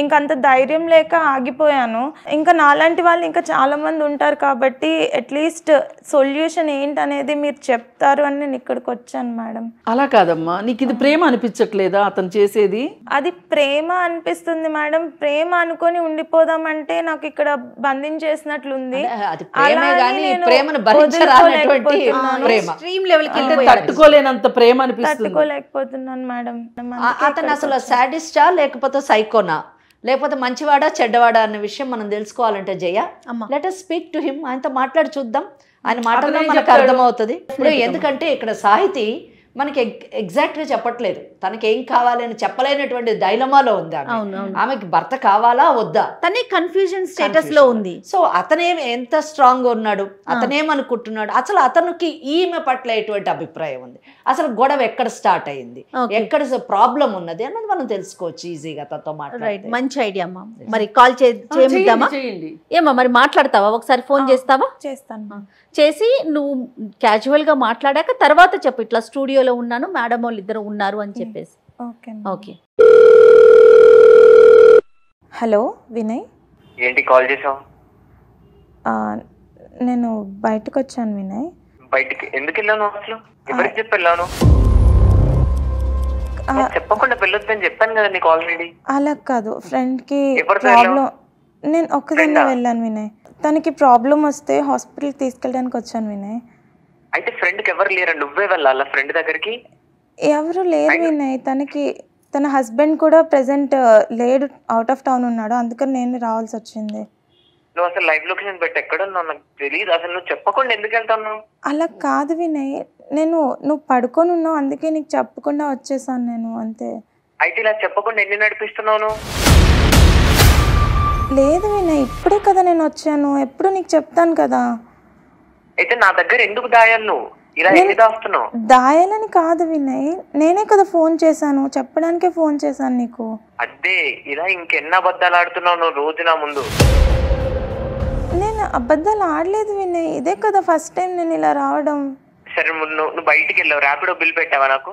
ఇంకంత ధైర్యం లేక ఆగిపోయాను. ఇంకా నాలాంటి వాళ్ళు ఇంకా చాలా మంది ఉంటారు కాబట్టి అట్లీస్ట్ సొల్యూషన్ ఏంటనేది మీరు చెప్తారు అని నేను ఇక్కడికి వచ్చాను మేడం. అలా కాదమ్మా, నీకు ఇది ప్రేమ అనిపించట్లేదా అతను చేసేది? అది ప్రేమ అనిపిస్తుంది మేడం. ప్రేమ అనుకొని ఉండిపోదామంటే నాకు ఇక్కడ బంధించేసినట్లుంది. తట్టుకోలేనంత ప్రేమ తట్టుకోలేకపోతున్నాను మేడం. అతను అసలు సాడిస్టా లేకపోతే సైకోనా? లేకపోతే మంచివాడా చెడ్డవాడా అన్న విషయం మనం తెలుసుకోవాలంటే జయ అమ్మా. Let us speak to him, ఆయనతో మాట్లాడి చూద్దాం. ఆయన మాటల్లో అతనేం మనకు చెప్తాడు? అర్థమవుతుంది. ఇప్పుడు ఎందుకంటే ఇక్కడ సాహితి మనకి ఎగ్జాక్ట్గా చెప్పట్లేదు, తనకి ఏం కావాలి అని చెప్పలేనటువంటి డైలమాలో ఉంది ఆమె. ఆమెకి భర్త కావాలా వద్దా, తనే కన్ఫ్యూజన్ స్టేటస్ లో ఉంది. సో అతనే ఎంత స్ట్రాంగ్ ఉన్నాడు, అతనేమనుకుంటున్నాడు, అసలు అతనికి ఈమె పట్ల ఎటువంటి అభిప్రాయం ఉంది, అసలు గొడవ ఎక్కడ స్టార్ట్ అయింది, ఎక్కడ ప్రాబ్లం ఉన్నది అన్నది మనం తెలుసుకోవచ్చు ఈజీగా తనతో మాట్లాడి. మంచి ఐడియా అమ్మా. మరి కాల్ చేద్దామా? ఏమా మరి మాట్లాడతావా? ఒకసారి ఫోన్ చేస్తావా? చేస్తాను. చేసి నువ్వు క్యాజువల్ గా మాట్లాడాక తర్వాత చెప్పు, ఇట్లా స్టూడియోలో ఉన్నాను, మేడం వాళ్ళు ఇద్దరు ఉన్నారు అని చెప్పేసి. Okay okay. హలో వినయ్. ఏంటి కాల్ చేసావు? నేను బయటకు వచ్చాను వినయ్. బయటికి ఎందుకు వెళ్ళాను? అసలు ఎవరికి చెప్పి వెళ్ళాను? చెప్పకుండా వెళ్ళొద్దని చెప్పాను కదా నీకు ఆల్రెడీ. అలా కాదు, ఫ్రెండ్కి ఎవరితో ప్రాబ్లం. నేను ఒక్కదాన్నే వెళ్ళాను వినయ్. తనకి ప్రాబ్లం వస్తే హాస్పిటల్కి తీసుకెళ్ళడానికి వచ్చాను వినయ్. అయితే ఫ్రెండ్కి ఎవరు లేరా? నువ్వే వెళ్ళాలా ఫ్రెండ్ దగ్గరికి? ఎవరు లేరు వినయ్. తన హస్బెండ్ కూడా ప్రెసెంట్ లేడు, అవుట్ ఆఫ్ టౌన్ ఉన్నాడు, అందుకని నేను రావాల్సి వచ్చింది. నువ్వు అసలు లైవ్ లొకేషన్ పెట్టి ఎక్కడున్నావు నాకు తెలియదు. అసలు నువ్వు చెప్పకుండా ఎందుకు వెళ్తాను? అలా కాదు వినయ్, నువ్వు పడుకొని ఉన్నావు, అందుకే నీకు చెప్పకుండా వచ్చేసాను నేను, అంతే. అయితే ఇలా చెప్పకుండా ఎన్ని నడిపిస్తున్నావు? లేదు వినయ్, ఇప్పుడే కదా నేను వచ్చాను, ఎప్పుడు నీకు చెప్తాను కదా. అయితే నా దగ్గర ఎందుకు దాయాలి నువ్వు? ఇలా ఎన్ని దాస్తున్నావు? దాయాలని కాదు వినయ్, నేనే కదా ఫోన్ చేశాను, చెప్పడానికే ఫోన్ చేశాను నీకు. అదే ఇలా ఇంకెన్ని అబద్ధాలు ఆడుతున్నావు నువ్వు రోజు నా ముందు? నేను అబద్ధాలు ఆడలేదు వినయ్, ఇదే కదా ఫస్ట్ టైం నేను ఇలా రావడం. సరే నువ్వు బయటికి వెళ్ళావు, ర్యాపిడో బిల్ పెట్టావా? నాకు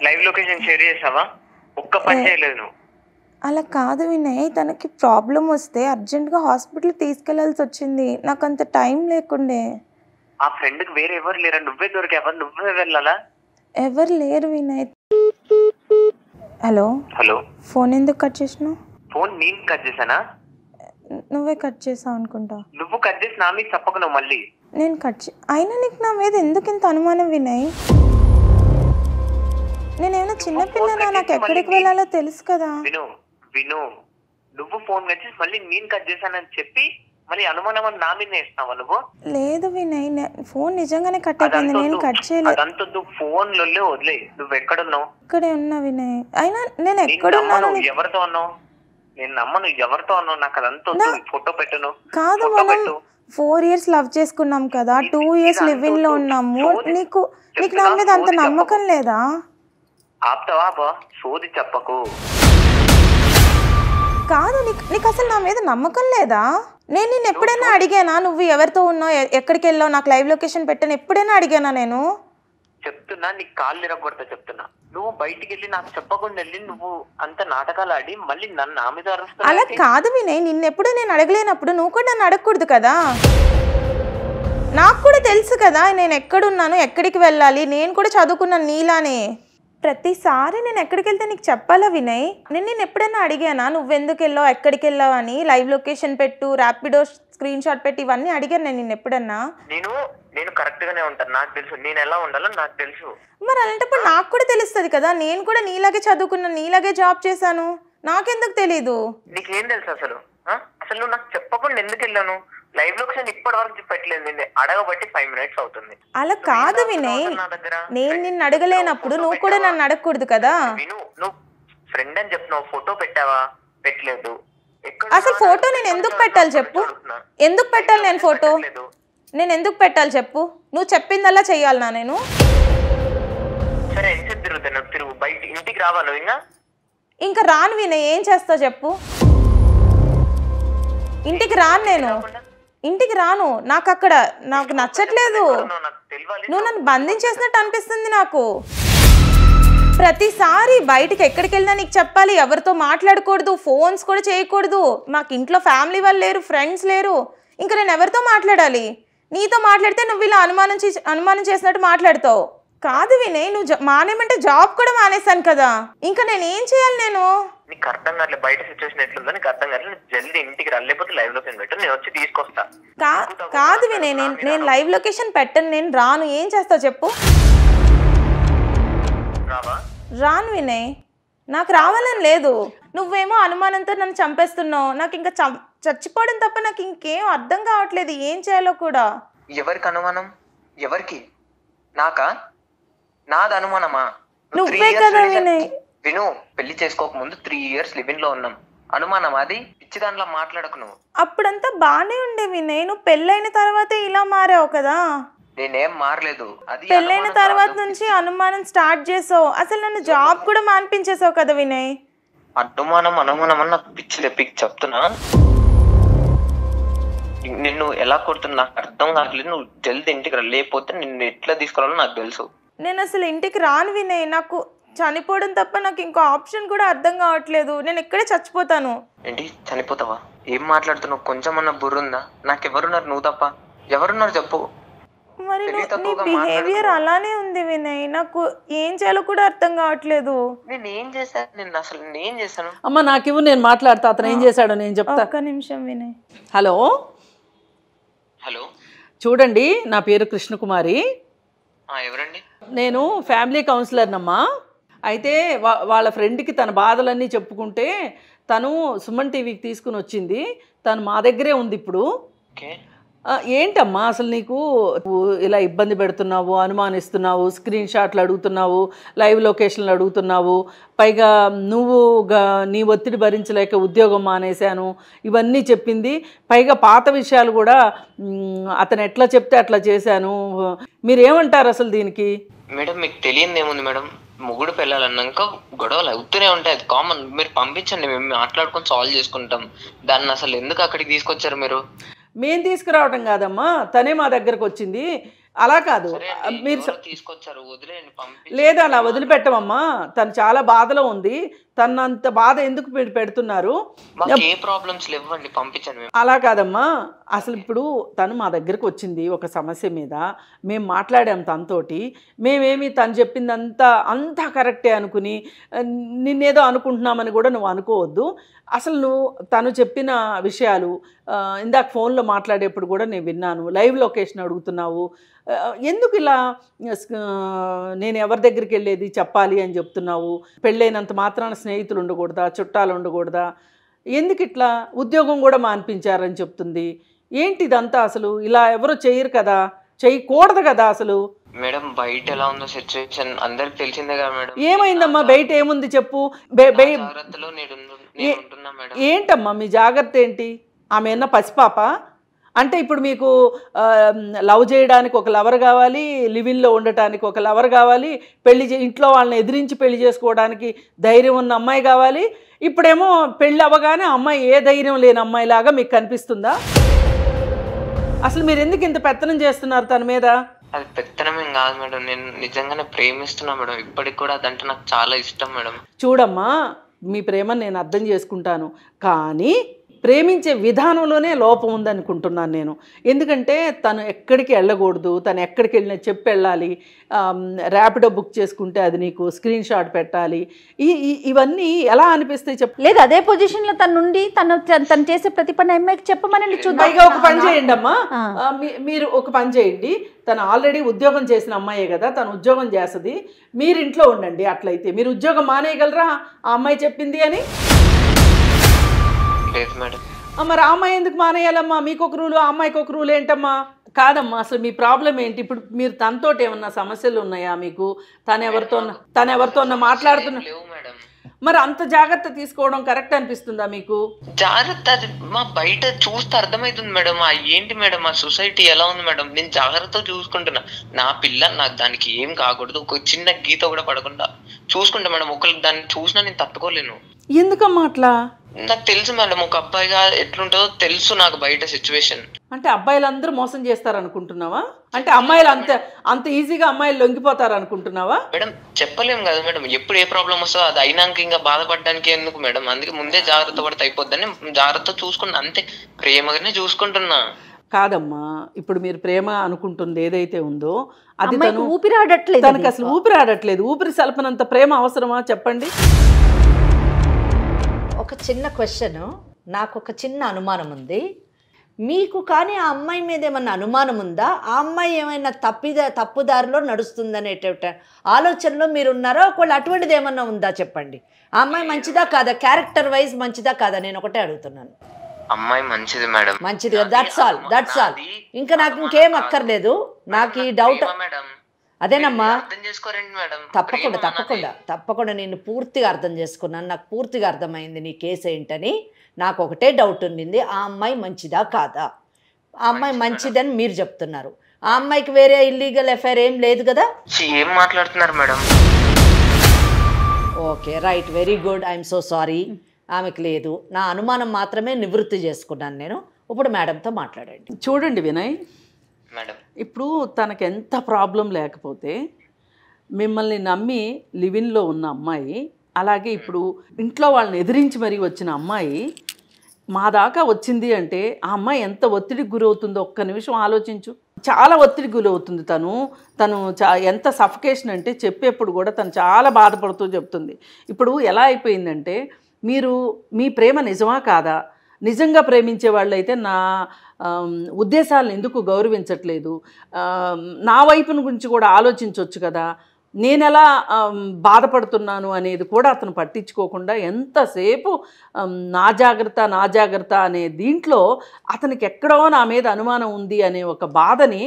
లైవ్ లొకేషన్ షేర్ చేసావా? ఒక్క పని చేయలేదు నువ్వు. అలా కాదు వినయ్, తనకి ప్రాబ్లం వస్తే అర్జెంట్గా హాస్పిటల్ తీసుకెళ్లాల్సి వచ్చింది, నాకు అంత టైం లేకుండే. ఆ ఫ్రెండ్కి వేరే ఎవరు లేరా? నువ్వే దొరికావా? నువ్వే వెళ్ళాలా? ఎవరు లేరు వినయ్. హలో హలో, ఫోన్ ఎందుకు కట్ చేసినావు? ఫోన్ నేను కట్ చేశానా? నువ్వే కట్ చేసావు అనుకుంటా. నువ్వు కట్ చేసి నా మీద చెప్పకు నువ్వు మళ్ళీ. నేను అయినా నీకు నా మీద ఎందుకు ఇంత అనుమానం వినయ్? నేనేమైనా చిన్నపిల్లనా? నాకు ఎక్కడికి వెళ్ళాలో తెలుసు కదా. విను నువ్వు ఫోన్ కట్ చేసి మళ్ళీ నేను కట్ చేశానని చెప్పి మళ్ళీ అనుమానం నా మీద వేస్తావా నువ్వు? లేదు వినయ్, ఫోన్ నిజంగానే కట్ అయిపోయింది, నేను కట్ చేయలేదు. అదంతా ఫోన్ లో వదిలే. నువ్వు ఎక్కడున్నావు? ఇక్కడే ఉన్నా వినయ్. అయినా నేను ఎక్కడున్నాను? ఎవరితో అన్నావు? నేను నమ్మను. ఎవరితో అన్నావు? నాకు అదంతా ఫోటో పెట్టను. కాదు, మనం 4 years లవ్ చేసుకున్నాం కదా, 2 years లివింగ్ లో ఉన్నాము. నీకు నా మీద అంత నమ్మకం లేదా? ఆపుతావా? సోది చెప్పకు. కాదు, నీకు అసలు నా మీద నమ్మకం లేదా? నేను నిన్ను ఎప్పుడైనా అడిగానా నువ్వు ఎవరితో ఉన్నావు, ఎక్కడికి వెళ్ళావు, నాకు లైవ్ లొకేషన్ పెట్టాను ఎప్పుడైనా అడిగానా నేను? చెప్తున్నా, నీకు కాళ్ళు ఇరగొడతా చెప్తున్నా. నువ్వు బయటికి వెళ్ళి నాకు చెప్పకుండా వెళ్ళి నువ్వు అంత నాటకాలు ఆడి మళ్ళీ నన్ను నా మీద అరుస్తావు. అలా కాదు వినయ్, నిన్నెప్పుడు నేను అడగలేనప్పుడు నువ్వు కూడా నన్ను అడగకూడదు కదా. నాకు కూడా తెలుసు కదా నేను ఎక్కడున్నాను, ఎక్కడికి వెళ్ళాలి. నేను కూడా చదువుకున్నాను నీలానే. ప్రతిసారి నేను ఎక్కడికి వెళ్తే నీకు చెప్పాలా వినయ్? నేను ఎప్పుడైనా అడిగానా నువ్వెందుకు వెళ్ళావు, ఎక్కడికి వెళ్ళావు అని? లైవ్ లొకేషన్ పెట్టు, ర్యాపిడో స్క్రీన్ షాట్ పెట్టి ఇవన్నీ అడిగాను నేను నిన్ను ఎప్పుడన్నా? నేను కరెక్ట్ గానే ఉంటాను, నాకు తెలుసు నేను ఎలా ఉండాలో నాకు తెలుసు. మరి అలాంటప్పుడు నాకు కూడా తెలుస్తుంది కదా, నేను కూడా నీలాగే చదువుకున్నాను, నీలాగే జాబ్ చేశాను, నాకెందుకు తెలీదు? నీకేం తెలుసు అసలు? అసలు నువ్వు నాకు చెప్పకుండా ఎందుకు వెళ్ళాను? లైవ్ లొకేషన్ ఇప్పటి వరకు పెట్టలేదు, నేను అడగబట్టి 5 minutes అవుతుంది. అలా కాదు వినయ్, నేను నిన్ను అడగలేనప్పుడు నువ్వు కూడా నన్ను అడగకూడదు కదా. నువ్వు ఫ్రెండ్ అని చెప్పినావు, ఫోటో పెట్టావా? పెట్టలేదు. అసలు ఫోటో నేను ఎందుకు పెట్టాలి చెప్పు? ఎందుకు పెట్టాలి నేను ఫోటో? నేను ఎందుకు పెట్టాలి చెప్పు? నువ్వు చెప్పిందల్లా చెయ్యాలనా నేను? సరే ఎంతసేపు తిరుగుతాను? తిరుగు, బయట ఇంటికి రావా నువ్వు? ఇంకా రాను వినయ్, ఏం చేస్తావు చెప్పు? ఇంటికి రాను, నేను ఇంటికి రాను. నాకు నచ్చట్లేదు. నువ్వు నన్ను బంధించేసినట్టు అనిపిస్తుంది నాకు. ప్రతిసారి బయటికి ఎక్కడికి వెళ్ళినా నీకు చెప్పాలి, ఎవరితో మాట్లాడకూడదు, ఫోన్స్ కూడా చేయకూడదు. నాకు ఇంట్లో ఫ్యామిలీ వాళ్ళు లేరు, ఫ్రెండ్స్ లేరు, ఇంకా నేను ఎవరితో మాట్లాడాలి? నీతో మాట్లాడితే నువ్వు ఇలా అనుమానం చేసినట్టు మాట్లాడతావు. కాదు వినయ్, నువ్వు మానేమంటే జాబ్ కూడా మానేశాను కదా, ఇంకా నేను ఏం చేయాలి? నేను నీకు అర్థం కావట్లేదు, బయట సిచ్యువేషన్ ఎట్లుందో నీకు అర్థం కావట్లేదు. జల్దీ ఇంటికి రా, లేకపోతే లైవ్ లొకేషన్ పెట్టు, నేను వచ్చి తీసుకొస్తా. కాదు వినయ్, నేను లైవ్ లొకేషన్ పెట్టను, నేను రాను. ఏం చేస్తావు చెప్పు? రావా? రాను వినయ్, నాకు రావాలని లేదు. నువ్వేమో అనుమానంతో నన్ను చంపేస్తున్నావు. నాకు ఇంకా చచ్చిపోవడం తప్ప నాకు ఇంకేం అర్థం కావట్లేదు, ఏం చేయాలో కూడా. ఎవరికి అనుమానం? ఎవరికి? నాకా? నాది అనుమానమా? నువ్వే కదా వినయ్. విను, పెళ్లి చేసుకోక ముందు 3 years లివింగ్ లో ఉన్నాం. అనుమానం అది? పిచ్చి దాంట్లో మాట్లాడకు నువ్వు. అప్పుడంతా బానే ఉండే వినయ్, నువ్వు పెళ్ళైన తర్వాతే ఇలా మారావు కదా. నేనేం మారలేదు. అది పెళ్ళైన తర్వాత నుంచి అనుమానం స్టార్ట్ చేసావు. అసలు నన్ను జాబ్ కూడా మానిపించేసావు కదా వినయ్. అనుమానం అనుమానం అని నాకు పిచ్చి చెప్తున్నా. నిన్ను ఎలా కొడుతున్నా నాకు అర్థం కావట్లేదు. నువ్వు జల్దీ ఇంటికి రా, లేకపోతే నిన్ను ఎట్లా తీసుకురావాలో నాకు తెలుసు. నేను అసలు ఇంటికి రాను వినయ్, నాకు చనిపోవడం తప్ప నాకు ఇంకో ఆప్షన్ కూడా అర్థం కావట్లేదు. నేను ఇక్కడే చచ్చిపోతాను. ఏంటి చనిపోతావా? ఏం మాట్లాడుతున్నావు? కొంచెం అన్న బుర్ర ఉందా? నాకు ఎవరున్నారు? నువ్వు తప్ప ఎవరున్నారు చెప్పు. మరి నీ బిహేవియర్ అలానే ఉంది వినయ్, నాకు ఏం చేయాలో కూడా అర్థం కావట్లేదు. నేను ఏం చేశాను? నేను అసలు నేనేం చేశాను? అమ్మ నాకు ఇవ్వు, నేను మాట్లాడతా. అతను ఏం చేశాడో నేను చెప్తా. ఒక్క నిమిషం వినయ్. హలో హలో, చూడండి, నా పేరు కృష్ణకుమారి. ఎవరండి? నేను ఫ్యామిలీ కౌన్సిలర్నమ్మా. అయితే వాళ్ళ ఫ్రెండ్కి తన బాధలన్నీ చెప్పుకుంటే తను సుమన్ టీవీకి తీసుకుని వచ్చింది. తను మా దగ్గరే ఉంది ఇప్పుడు. ఏంటమ్మా అసలు నీకు ఇలా ఇబ్బంది పెడుతున్నావు, అనుమానిస్తున్నావు, స్క్రీన్ షాట్లు అడుగుతున్నావు, లైవ్ లొకేషన్లు అడుగుతున్నావు, పైగా నువ్వు నీ ఒత్తిడి భరించలేక ఉద్యోగం మానేశాను ఇవన్నీ చెప్పింది. పైగా పాత విషయాలు కూడా అతను ఎట్లా చెప్తే అట్లా చేశాను. మీరేమంటారు అసలు దీనికి? మేడం మీకు తెలియదు ఏముంది మేడం, మొగుడు పెళ్ళాలన్నాక గొడవలు అవుతూనే ఉంటాయి, అది కామన్. మీరు పంపించండి, మేము మాట్లాడుకొని సాల్వ్ చేసుకుంటాం. దాన్ని అసలు ఎందుకు అక్కడికి తీసుకొచ్చారు మీరు? మేము తీసుకురావటం కాదమ్మా, తనే మా దగ్గరకు వచ్చింది. అలా కాదు, మీరు తీసుకొచ్చారు, వదిలేయండి. లేదా అలా వదిలిపెట్టమమ్మా, తను చాలా బాధలో ఉంది. తనంత బాధ ఎందుకు పెడుతున్నారు? ఏ ప్రాబ్లమ్స్ లేవండి, పంపించండి. అలా కాదమ్మా, అసలు ఇప్పుడు తను మా దగ్గరకు వచ్చింది ఒక సమస్య మీద. మేము మాట్లాడాం తనతోటి. మేమేమి తను చెప్పిందంతా కరెక్టే అనుకుని నిన్నేదో అనుకుంటున్నామని కూడా నువ్వు అనుకోవద్దు. అసలు నువ్వు తను చెప్పిన విషయాలు ఇందాక ఫోన్లో మాట్లాడేప్పుడు కూడా నేను విన్నాను. లైవ్ లొకేషన్ అడుగుతున్నావు, ఎందుకు ఇలా నేను ఎవరి దగ్గరికి వెళ్ళేది చెప్పాలి అని చెప్తున్నావు? పెళ్ళైనంత మాత్రాన స్నేహితులు ఉండకూడదా, చుట్టాలు ఉండకూడదా? ఎందుకు ఇట్లా ఉద్యోగం కూడా మానిపించారని చెప్తుంది. ఏంటి ఇదంతా? అసలు ఇలా ఎవరు చేయరు కదా, చేయకూడదు కదా అసలు. మేడం బయట ఎలా ఉందో సిచ్యువేషన్ అందరికి తెలిసిందే కదా మేడం. ఏమైందమ్మా? బయట ఏముంది చెప్పు. ఏంటమ్మా మీ జాగ్రత్త ఏంటి? ఆమె ఏమన్నా పసిపాప? అంటే ఇప్పుడు మీకు లవ్ చేయడానికి ఒక లవర్ కావాలి, లివిన్లో ఉండటానికి ఒక లవర్ కావాలి, ఇంట్లో వాళ్ళని ఎదిరించి పెళ్లి చేసుకోవడానికి ధైర్యం ఉన్న అమ్మాయి కావాలి. ఇప్పుడేమో పెళ్ళి అవ్వగానే అమ్మాయి ఏ ధైర్యం లేని అమ్మాయిలాగా మీకు కనిపిస్తుందా? అసలు మీరు ఎందుకు ఇంత పెత్తనం చేస్తున్నారు తన మీద? అది పెత్తనమేం కాదు మేడం, నేను నిజంగానే ప్రేమిస్తున్నా మేడం. ఇప్పటికి కూడా అదంటే నాకు చాలా ఇష్టం మేడం. చూడమ్మా, మీ ప్రేమను నేను అర్థం చేసుకుంటాను, కానీ ప్రేమించే విధానంలోనే లోపం ఉందనుకుంటున్నాను నేను. ఎందుకంటే తను ఎక్కడికి వెళ్ళకూడదు, తను ఎక్కడికి వెళ్ళినా చెప్పి వెళ్ళాలి. ర్యాపిడో బుక్ చేసుకుంటే అది నీకు స్క్రీన్ షాట్ పెట్టాలి. ఇవన్నీ ఎలా అనిపిస్తాయి చెప్పు. లేదు, అదే పొజిషన్లో తను నుండి తను చేసే ప్రతి పని అమ్మాయికి చెప్పమని చూద్దాం. పైగా ఒక పని చేయండి అమ్మా, మీరు ఒక పని చేయండి. తను ఆల్రెడీ ఉద్యోగం చేసిన అమ్మాయే కదా, తను ఉద్యోగం చేస్తుంది. మీరు ఇంట్లో ఉండండి. అట్లయితే మీరు ఉద్యోగం మానేయగలరా ఆ అమ్మాయి చెప్పింది అని? మరి ఆ అమ్మాయి ఎందుకు మానేయాలమ్మా? మీకు ఒక రూలు, ఆ అమ్మాయికి ఒక రూలు ఏంటమ్మా? కాదమ్మా, అసలు మీ ప్రాబ్లం ఏంటి? ఇప్పుడు మీరు తనతోటి ఏమన్నా సమస్యలు ఉన్నాయా మీకు? తను ఎవరితో మాట్లాడుతున్నా? మరి అంత జాగ్రత్త తీసుకోవడం కరెక్ట్ అనిపిస్తుందా మీకు? జాగ్రత్త మా బయట చూస్తే అర్థమవుతుంది మేడం. ఏంటి మేడం ఆ సొసైటీ ఎలా ఉంది మేడం? నేను జాగ్రత్తగా చూసుకుంటున్నా. నా పిల్ల నాకు దానికి ఏం కాకూడదు, ఒక చిన్న గీత కూడా పడకుండా చూసుకుంటా మేడం. ఒకళ్ళు దాన్ని చూసినా నేను తట్టుకోలేను. ఎందుకమ్మా అట్లా? నాకు తెలుసు మేడం, ఒక అబ్బాయిగా ఎట్లుంటుందో తెలుసు నాకు బయట సిచ్యువేషన్. అంటే అబ్బాయిలందరూ మోసం చేస్తారు అనుకుంటున్నావా? అంటే అమ్మాయిలు అంత ఈజీగా అమ్మాయిలు లొంగిపోతారు అనుకుంటున్నావా? మేడం చెప్పలేము కదా మేడం, ఎప్పుడు ఏ ప్రాబ్లం వస్తుందో అది అయినాక ఇంకా బాధపడడానికి ఎందుకు మేడం? అందుకే ముందే జాగ్రత్త పడితే అయిపోద్దని జాగ్రత్త చూసుకున్నా, అంతే. ప్రేమగానే చూసుకుంటున్నా. కాదమ్మా, ఇప్పుడు మీరు ప్రేమ అనుకుంటుంది ఏదైతే ఉందో అది తను ఊపిరాడట్లేదు. తనకు అసలు ఊపిరాడట్లేదు. ఊపిరి సల్పనంత ప్రేమ అవసరమా చెప్పండి? ఒక చిన్న క్వశ్చన్, నాకు ఒక చిన్న అనుమానం ఉంది. మీకు కానీ ఆ అమ్మాయి మీద ఏమన్నా అనుమానం ఉందా? ఆ అమ్మాయి ఏమైనా తప్పుదారిలో నడుస్తుందనేటువంటి ఆలోచనలో మీరు ఉన్నారా? ఒకవేళ అటువంటిది ఏమన్నా ఉందా చెప్పండి. ఆ అమ్మాయి మంచిదా కాదా, క్యారెక్టర్ వైజ్ మంచిదా కాదా, నేను ఒకటే అడుగుతున్నాను. అమ్మాయి మంచిది మేడం. మంచిది కదా, దట్స్ ఆల్. ఇంకా నాకు ఇంకేం అక్కర్లేదు. నాకు ఈ డౌట్ మేడం. అదేనమ్మా, అర్థం చేసుకోరండి మేడం. తప్పకుండా నేను పూర్తిగా అర్థం చేసుకున్నాను. నాకు పూర్తిగా అర్థమైంది నీ కేసు ఏంటని. నాకు ఒకటే డౌట్ ఉండింది, ఆ అమ్మాయి మంచిదా కాదా? ఆ అమ్మాయి మంచిదని మీరు చెప్తున్నారు. ఆ అమ్మాయికి వేరే ఇల్లీగల్ ఎఫైర్ ఏం లేదు కదా? ఏం మాట్లాడుతున్నారు madam? Okay, right, very good. I'm so sorry. ఆమెకు లేదు. నా అనుమానం మాత్రమే నివృత్తి చేసుకున్నాను నేను. ఇప్పుడు మేడంతో మాట్లాడండి. చూడండి వినయ్, మేడం ఇప్పుడు తనకు ఎంత ప్రాబ్లం లేకపోతే మిమ్మల్ని నమ్మి లివిన్లో ఉన్న అమ్మాయి, అలాగే ఇప్పుడు ఇంట్లో వాళ్ళని ఎదిరించి మరీ వచ్చిన అమ్మాయి మా దాకా వచ్చింది అంటే ఆ అమ్మాయి ఎంత ఒత్తిడికి గురవుతుందో ఒక్క నిమిషం ఆలోచించు. చాలా ఒత్తిడికి గురవుతుంది తను ఎంత సఫకేషన్ అంటే చెప్పేప్పుడు కూడా తను చాలా బాధపడుతూ చెప్తుంది. ఇప్పుడు ఎలా అయిపోయిందంటే, మీరు మీ ప్రేమ నిజమా కాదా, నిజంగా ప్రేమించే వాళ్ళైతే నా ఉద్దేశాలను ఎందుకు గౌరవించట్లేదు, నా వైపున గురించి కూడా ఆలోచించవచ్చు కదా, నేను ఎలా బాధపడుతున్నాను అనేది కూడా అతను పట్టించుకోకుండా ఎంతసేపు నా జాగ్రత్త అనే దీంట్లో అతనికి ఎక్కడో నా మీద అనుమానం ఉంది అనే ఒక బాధని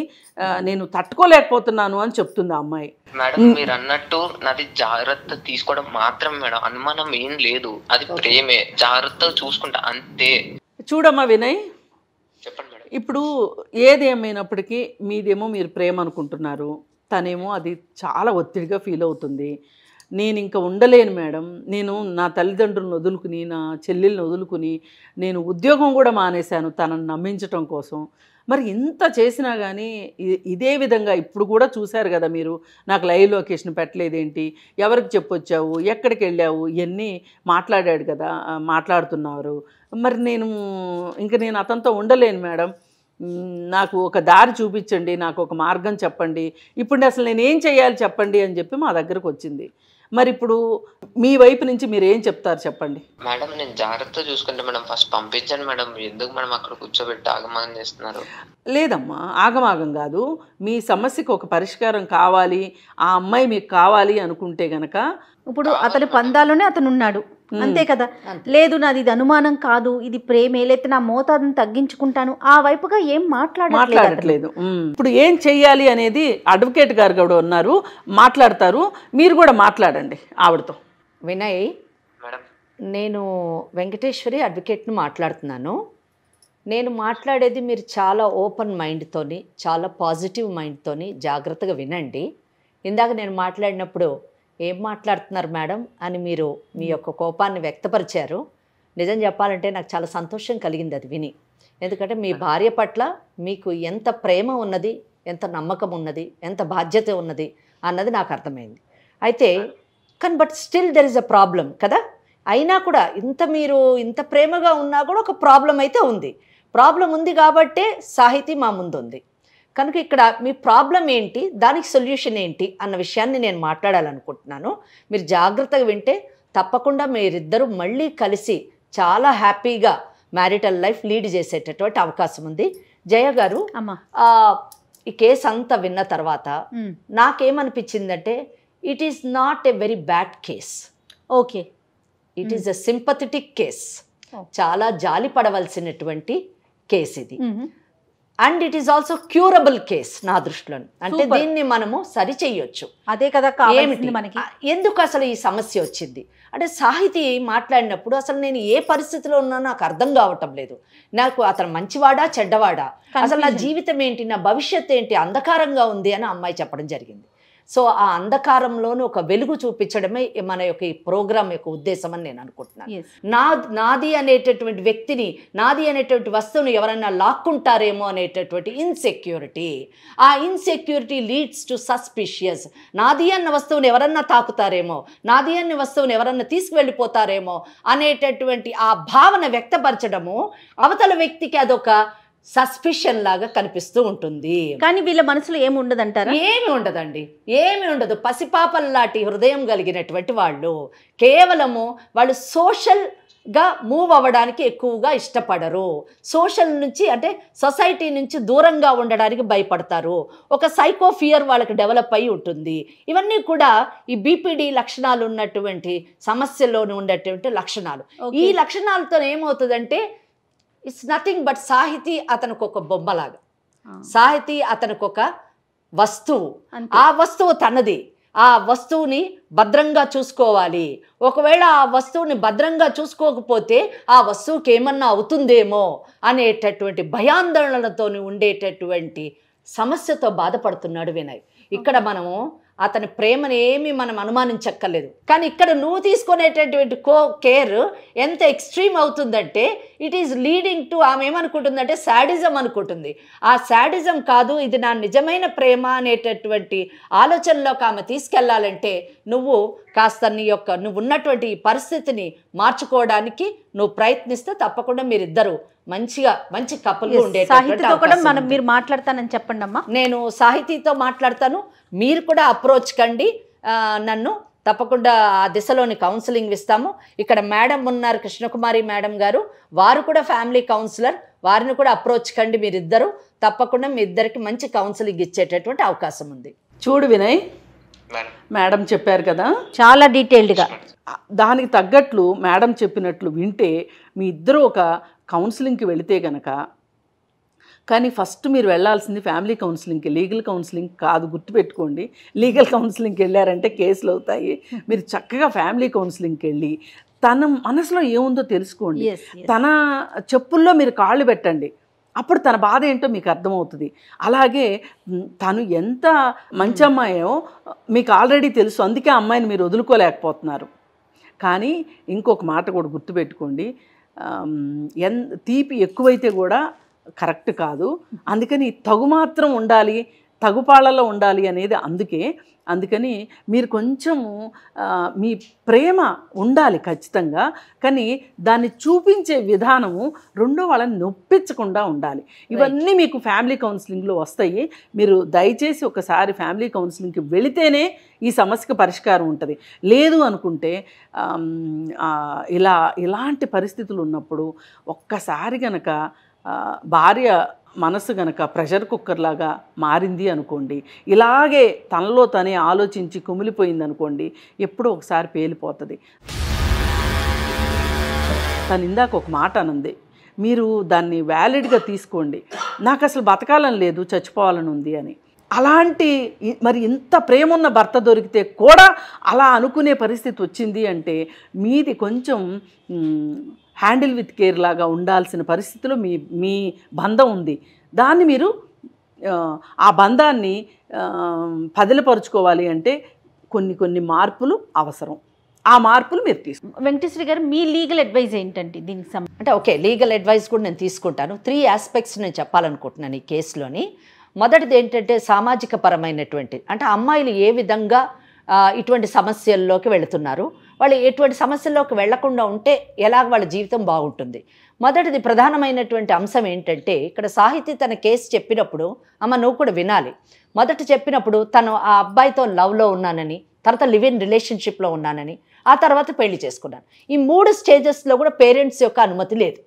నేను తట్టుకోలేకపోతున్నాను అని చెప్తుంది ఆ అమ్మాయి. మేడం మీరు అన్నట్టు నాది జాగ్రత్త తీసుకోవడం మాత్రం మేడం, అనుమానం ఏం లేదు. అది ప్రేమే, జాగ్రత్తగా చూసుకుంటా అంతే. చూడమ్మా వినయ్, చెప్పండి మేడం. ఇప్పుడు ఏది ఏమైనప్పటికీ మీదేమో మీరు ప్రేమ అనుకుంటున్నారు, తనేమో అది చాలా ఒత్తిడిగా ఫీల్ అవుతుంది. నేను ఇంకా ఉండలేను మేడం, నేను నా తల్లిదండ్రులను వదులుకుని నా చెల్లెల్ని వదులుకుని నేను ఉద్యోగం కూడా మానేశాను తనను నమ్మించటం కోసం. మరి ఇంత చేసినా కానీ ఇదే విధంగా ఇప్పుడు కూడా చూశారు కదా మీరు, నాకు లైవ్ లొకేషన్ పెట్టలేదేంటి, ఎవరికి చెప్పొచ్చావు, ఎక్కడికి వెళ్ళావు, ఇవన్నీ మాట్లాడాడు కదా, మాట్లాడుతున్నారు. మరి నేను అతనితో ఉండలేను మేడం, నాకు ఒక దారి చూపించండి, నాకు ఒక మార్గం చెప్పండి, ఇప్పుడు అసలు నేనేం చేయాలి చెప్పండి అని చెప్పి మా దగ్గరకు వచ్చింది. మరి ఇప్పుడు మీ వైపు నుంచి మీరు ఏం చెప్తారు చెప్పండి. మేడం నేను జాగ్రత్తగా చూసుకుంటే మేడం, ఫస్ట్ పంపించండి మేడం. ఎందుకు మేడం అక్కడ కూర్చోబెట్టి ఆగమాగం చేస్తున్నారు? లేదమ్మా, ఆగమాగం కాదు. మీ సమస్యకు ఒక పరిష్కారం కావాలి, ఆ అమ్మాయి మీకు కావాలి అనుకుంటే గనక ఇప్పుడు అతని పందాలోనే అతను ఉన్నాడు, అంతే కదా. లేదు నాది ఇది అనుమానం కాదు, ఇది ప్రేమే, లేకపోతే నా మోతాదుని తగ్గించుకుంటాను, ఆ వైపుగా ఏం మాట్లాడట్లేదు. ఇప్పుడు ఏం చెయ్యాలి అనేది అడ్వకేట్ గారు కూడా ఉన్నారు, మాట్లాడతారు. మీరు కూడా మాట్లాడండి ఆవిడతో. వినయ్ మేడం, నేను వెంకటేశ్వరి అడ్వకేట్ని మాట్లాడుతున్నాను. నేను మాట్లాడేది మీరు చాలా ఓపెన్ మైండ్తోని, చాలా పాజిటివ్ మైండ్తోని జాగ్రత్తగా వినండి. ఇందాక నేను మాట్లాడినప్పుడు ఏం మాట్లాడుతున్నారు మేడం అని మీరు మీ యొక్క కోపాన్ని వ్యక్తపరిచారు. నిజం చెప్పాలంటే నాకు చాలా సంతోషం కలిగింది అది విని. ఎందుకంటే మీ భార్య పట్ల మీకు ఎంత ప్రేమ ఉన్నది, ఎంత నమ్మకం ఉన్నది, ఎంత బాధ్యత ఉన్నది అన్నది నాకు అర్థమైంది. అయితే కానీ but still there is a problem కదా. అయినా కూడా మీరు ఇంత ప్రేమగా ఉన్నా కూడా ఒక ప్రాబ్లం అయితే ఉంది. ప్రాబ్లం ఉంది కాబట్టే సాహితీ మా ముందు ఉంది. కనుక ఇక్కడ మీ ప్రాబ్లం ఏంటి, దానికి సొల్యూషన్ ఏంటి అన్న విషయాన్ని నేను మాట్లాడాలనుకుంటున్నాను. మీరు జాగ్రత్తగా వింటే తప్పకుండా మీరిద్దరూ మళ్ళీ కలిసి చాలా హ్యాపీగా మ్యారిటల్ లైఫ్ లీడ్ చేసేటటువంటి అవకాశం ఉంది. జయ గారు, ఈ కేసు అంతా విన్న తర్వాత నాకేమనిపించిందంటే, it is not a very bad case. Okay, it is a sympathetic case. చాలా జాలి పడవలసినటువంటి కేసు ఇది. And it is also curable case నా దృష్టిలో. అంటే దీన్ని మనము సరి చెయ్యొచ్చు. అదే కదా కావాల్సింది మనకి. ఎందుకు అసలు ఈ సమస్య వచ్చింది అంటే, సాహితీ మాట్లాడినప్పుడు అసలు నేను ఏ పరిస్థితిలో ఉన్నానో నాకు అర్థం కావటం లేదు. నాకు అతను మంచివాడా చెడ్డవాడా, అసలు నా జీవితం ఏంటి, నా భవిష్యత్తు ఏంటి, అంధకారంగా ఉంది అని అమ్మాయి చెప్పడం జరిగింది. సో ఆ అంధకారంలోనూ ఒక వెలుగు చూపించడమే మన యొక్క ఈ ప్రోగ్రామ్ యొక్క ఉద్దేశం అని నేను అనుకుంటున్నాను. నాది అనేటటువంటి వ్యక్తిని, నాది అనేటువంటి వస్తువుని ఎవరైనా లాక్కుంటారేమో అనేటటువంటి ఇన్సెక్యూరిటీ, ఆ ఇన్సెక్యూరిటీ లీడ్స్ టు సస్పిషియస్. నాది అన్న వస్తువుని ఎవరన్నా తాకుతారేమో, నాది అన్న వస్తువుని ఎవరన్నా తీసుకువెళ్ళిపోతారేమో అనేటటువంటి ఆ భావన వ్యక్తపరచడము అవతల వ్యక్తికి అదొక సస్పిషన్ లాగా కనిపిస్తూ ఉంటుంది. కానీ వీళ్ళ మనసులో ఏమి ఉండదంటారా? ఏమి ఉండదండి, ఏమి ఉండదు. పసిపాపల్లాంటి హృదయం కలిగినటువంటి వాళ్ళు, కేవలము వాళ్ళు సోషల్ గా మూవ్ అవ్వడానికి ఎక్కువగా ఇష్టపడరు. సోషల్ నుంచి అంటే సొసైటీ నుంచి దూరంగా ఉండడానికి భయపడతారు. ఒక సైకో ఫియర్ వాళ్ళకి డెవలప్ అయి ఉంటుంది. ఇవన్నీ కూడా ఈ బీపీడీ లక్షణాలు ఉన్నటువంటి సమస్యల్లోని ఉండేటువంటి లక్షణాలు. ఈ లక్షణాలతో ఏమవుతుందంటే ఇట్స్ నథింగ్ బట్ సాహితీ అతనికి ఒక బొమ్మలాగా, సాహితీ అతనికి ఒక వస్తువు, ఆ వస్తువు తనది, ఆ వస్తువుని భద్రంగా చూసుకోవాలి. ఒకవేళ ఆ వస్తువుని భద్రంగా చూసుకోకపోతే ఆ వస్తువుకి ఏమన్నా అవుతుందేమో అనేటటువంటి భయాందోళనలతో ఉండేటటువంటి సమస్యతో బాధపడుతున్నాడు వినయ్. ఇక్కడ మనము అతని ప్రేమను ఏమీ మనం అనుమానించక్కర్లేదు. కానీ ఇక్కడ నువ్వు తీసుకునేటటువంటి కేర్ ఎంత ఎక్స్ట్రీమ్ అవుతుందంటే ఇట్ ఈస్ లీడింగ్ టు ఆమె ఏమనుకుంటుందంటే శాడిజం అనుకుంటుంది. ఆ శాడిజం కాదు, ఇది నా నిజమైన ప్రేమ అనేటటువంటి ఆలోచనలోకి ఆమె తీసుకెళ్లాలంటే నువ్వు కాస్త నువ్వు ఉన్నటువంటి ఈ పరిస్థితిని మార్చుకోవడానికి నువ్వు ప్రయత్నిస్తే తప్పకుండా మీరిద్దరు మంచి కపుల్గా ఉండేటటువంటి. మీరు మాట్లాడతానని చెప్పండి అమ్మా. నేను సాహితీతో మాట్లాడతాను, మీరు కూడా అప్రోచ్ కండి నన్ను. తప్పకుండా ఆ దిశలోని కౌన్సిలింగ్ ఇస్తాము. ఇక్కడ మేడం ఉన్నారు, కృష్ణకుమారి మేడం గారు, వారు కూడా ఫ్యామిలీ కౌన్సిలర్, వారిని కూడా అప్రోచ్ కండి మీరిద్దరు. తప్పకుండా మీ ఇద్దరికి మంచి కౌన్సిలింగ్ ఇచ్చేటటువంటి అవకాశం ఉంది. చూడు వినయ్, మేడం చెప్పారు కదా చాలా డీటెయిల్డ్గా, దానికి తగ్గట్లు మేడం చెప్పినట్లు వింటే మీ ఇద్దరు ఒక కౌన్సిలింగ్కి వెళితే గనక, కానీ ఫస్ట్ మీరు వెళ్ళాల్సింది ఫ్యామిలీ కౌన్సిలింగ్కి, లీగల్ కౌన్సిలింగ్ కాదు, గుర్తుపెట్టుకోండి. లీగల్ కౌన్సిలింగ్కి వెళ్ళారంటే కేసులు అవుతాయి. మీరు చక్కగా ఫ్యామిలీ కౌన్సిలింగ్కి వెళ్ళి తన మనసులో ఏముందో తెలుసుకోండి. తన చెప్పుల్లో మీరు కాళ్ళు పెట్టండి, అప్పుడు తన బాధ ఏంటో మీకు అర్థమవుతుంది. అలాగే తను ఎంత మంచి అమ్మాయో మీకు ఆల్రెడీ తెలుసు, అందుకే ఆ అమ్మాయిని మీరు వదులుకోలేకపోతున్నారు. కానీ ఇంకొక మాట కూడా గుర్తుపెట్టుకోండి, తీపి ఎక్కువైతే కూడా కరెక్ట్ కాదు. అందుకని తగు మాత్రం ఉండాలి, తగుపాళ్ళలో ఉండాలి అనేది అందుకని మీరు కొంచెము మీ ప్రేమ ఉండాలి ఖచ్చితంగా, కానీ దాన్ని చూపించే విధానము రెండో వాళ్ళని నొప్పించకుండా ఉండాలి. ఇవన్నీ మీకు ఫ్యామిలీ కౌన్సిలింగ్లో వస్తాయి. మీరు దయచేసి ఒకసారి ఫ్యామిలీ కౌన్సిలింగ్కి వెళితేనే ఈ సమస్యకు పరిష్కారం ఉంటుంది. లేదు అనుకుంటే ఇలాంటి పరిస్థితులు ఉన్నప్పుడు ఒక్కసారి గనక భార్య మనసు గనక ప్రెషర్ కుక్కర్ లాగా మారింది అనుకోండి, ఇలాగే తనలో తనే ఆలోచించి కుమిలిపోయింది అనుకోండి, ఎప్పుడో ఒకసారి పేలిపోతుంది. తను ఇందాక ఒక మాట అనంది, మీరు దాన్ని వ్యాలిడ్గా తీసుకోండి. నాకు అసలు బతకాలని లేదు, చచ్చిపోవాలని ఉంది అని. అలాంటి మరి ఇంత ప్రేమ ఉన్న భర్త దొరికితే కూడా అలా అనుకునే పరిస్థితి వచ్చింది అంటే మీది కొంచెం హ్యాండిల్ విత్ కేర్ లాగా ఉండాల్సిన పరిస్థితిలో మీ బంధం ఉంది. దాన్ని మీరు ఆ బంధాన్ని పదిలపరుచుకోవాలి అంటే కొన్ని మార్పులు అవసరం. ఆ మార్పులు మీరు తీసుకుంటారు. వెంకటేశ్వరి గారు, మీ లీగల్ అడ్వైజ్ ఏంటండి దీనికి అంటే ఓకే, లీగల్ అడ్వైస్ కూడా నేను తీసుకుంటాను. 3 ఆస్పెక్ట్స్ నేను చెప్పాలనుకుంటున్నాను ఈ కేసులోని. మొదటిది ఏంటంటే సామాజిక పరమైనటువంటి, అంటే అమ్మాయిలు ఏ విధంగా ఇటువంటి సమస్యల్లోకి వెళుతున్నారు, వాళ్ళు ఎటువంటి సమస్యల్లోకి వెళ్లకుండా ఉంటే ఎలాగ వాళ్ళ జీవితం బాగుంటుంది. మొదటిది ప్రధానమైనటువంటి అంశం ఏంటంటే, ఇక్కడ సాహితీ తన కేసు చెప్పినప్పుడు అమ్మ నువ్వు కూడా వినాలి. మొదట చెప్పినప్పుడు తను ఆ అబ్బాయితో లవ్లో ఉన్నానని, తర్వాత లివ్ ఇన్ రిలేషన్షిప్లో ఉన్నానని, ఆ తర్వాత పెళ్లి చేసుకున్నాను. ఈ 3 స్టేజెస్లో కూడా పేరెంట్స్ యొక్క అనుమతి లేదు.